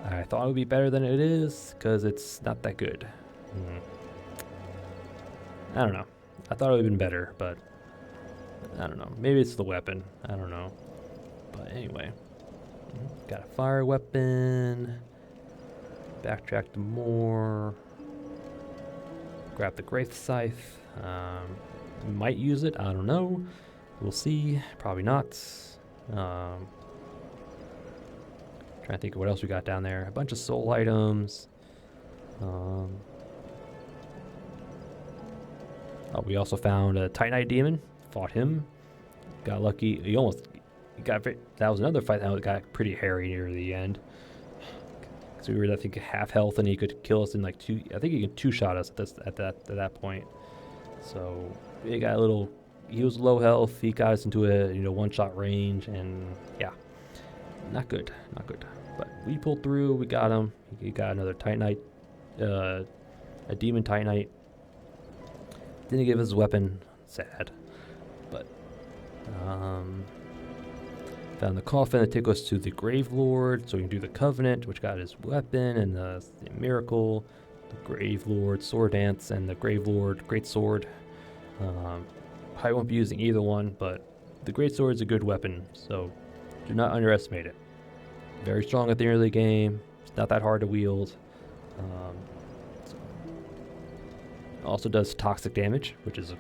I thought it would be better than it is because it's not that good. I don't know. I thought it would have been better, but I don't know. Maybe it's the weapon. I don't know. But anyway, got a fire weapon. Backtracked more. Grab the Graith Scythe. Might use it. I don't know. We'll see. Probably not. Trying to think of what else we got down there. A bunch of soul items. We also found a Titanite demon. Fought him. Got lucky. He got. That was another fight that got pretty hairy near the end. So we were, I think, half health, and he could kill us in like two. I think he could two-shot us at that point. So he got a little. He was low health. He got us into a one-shot range, and yeah, not good. But we pulled through. We got him. He got another Titanite, a demon Titanite. Didn't give us his weapon. Sad, but found the coffin that took us to the Grave Lord, so we can do the Covenant, which got his weapon, and the Miracle, the Grave Lord Sword Dance, and the Grave Lord Great Sword. Probably won't be using either one, but the Great Sword is a good weapon, so do not underestimate it. Very strong at the end of the game. It's not that hard to wield. Also does toxic damage, which is a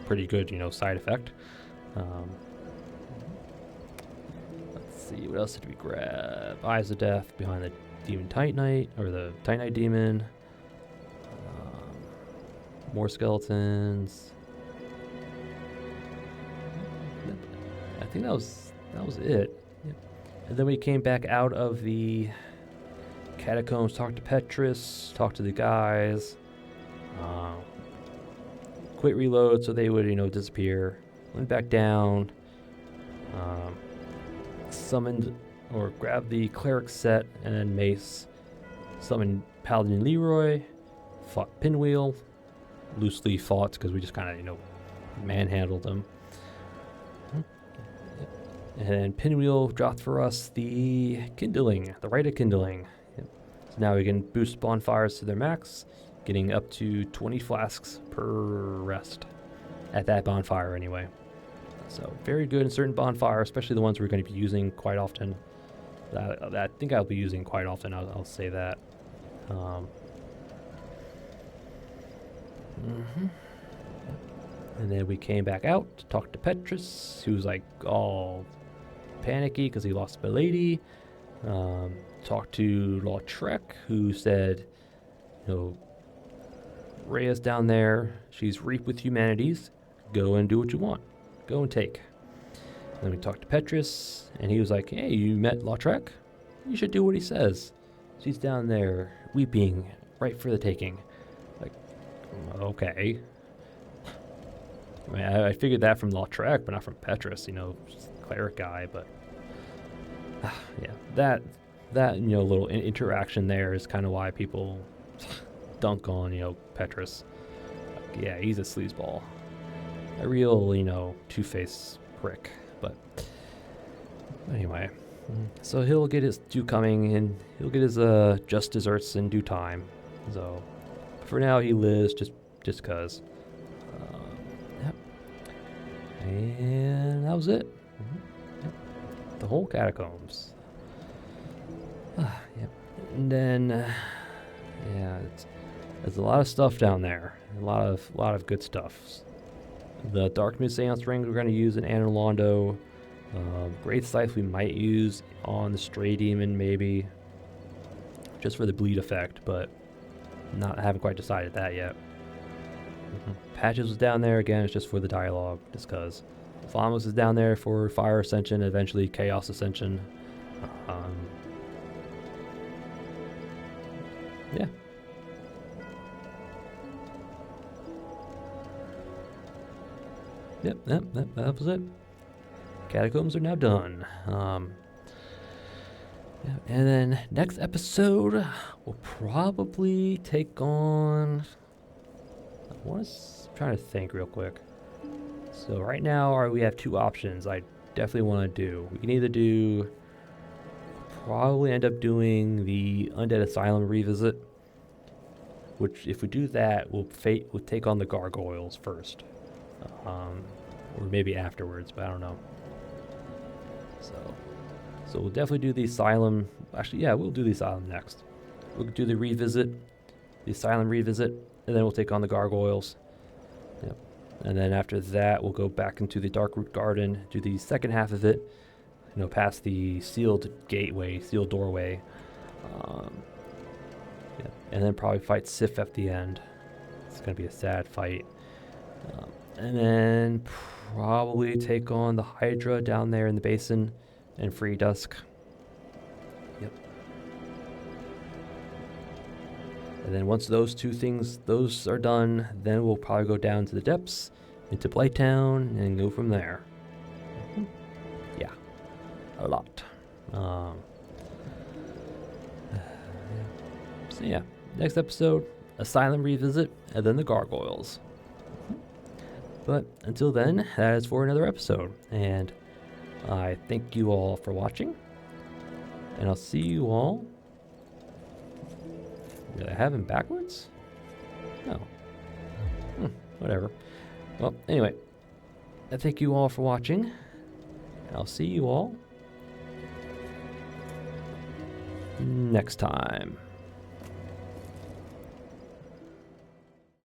pretty good, side effect. Let's see, what else did we grab? Eyes of Death behind the Demon Titanite, or the Titanite Demon. More skeletons. I think that was it. Yep. And then we came back out of the Catacombs, talked to Petrus, talked to the guys. Quit reload so they would disappear. Went back down. Summoned or grabbed the cleric set and then mace. Summoned Paladin Leroy. Fought Pinwheel. Loosely fought because we just kind of manhandled them. And Pinwheel dropped for us the Kindling, the Rite of Kindling. Yep. So now we can boost bonfires to their max, getting up to 20 flasks per rest at that bonfire anyway. So very good in certain bonfires, especially the ones we're going to be using quite often. That I think I'll be using quite often, I'll say that. And then we came back out to talk to Petrus, who was like all panicky because he lost my lady. Talked to Lautrec, who said, Rhea's down there. She's reaped with humanities. Go and do what you want. Go and take. And then we talked to Petrus, and he was like, hey, you met Lautrec? You should do what he says. She's down there weeping, right for the taking. Like, okay. I mean, I figured that from Lautrec, but not from Petrus, cleric guy, but yeah, that little interaction there is kind of why people dunk on, Petrus. Like, yeah, he's a sleazeball. A real, two-faced prick, but anyway. So he'll get his due coming, and he'll get his just desserts in due time. So for now, he lives just cause. Yep. And that was it. Yep. The whole Catacombs. Yep. And then, there's a lot of stuff down there. A lot of good stuff. The Dark Seance ring we're going to use in Anor Londo. Great Scythe we might use on the Stray Demon maybe, just for the bleed effect, but haven't quite decided that yet. Patches was down there again. It's just for the dialogue, just cause. Famos is down there for Fire Ascension, eventually Chaos Ascension. Yeah. Yep, that was it. Catacombs are now done. And then next episode, we'll probably take on... I'm trying to think real quick. So right now we have two options I definitely want to do. We can either probably end up doing the Undead Asylum revisit, which if we do that, we'll take on the gargoyles first. Or maybe afterwards, but I don't know. So we'll definitely do the Asylum. Actually, yeah, we'll do the Asylum next. We'll do the Asylum revisit, and then we'll take on the gargoyles. Yep. And then after that, we'll go back into the Darkroot Garden, do the second half of it, past the sealed doorway. And then probably fight Sif at the end. It's going to be a sad fight. And then probably take on the Hydra down there in the basin and free Dusk. Yep. And then once those two things, those are done, then we'll probably go down to the depths, into Blighttown, and go from there. Yeah. A lot. So yeah, next episode, Asylum Revisit, and then the Gargoyles. But until then, that is for another episode, and I thank you all for watching, and I'll see you all. Did I have him backwards? No. Whatever. Well, anyway, I thank you all for watching, and I'll see you all next time.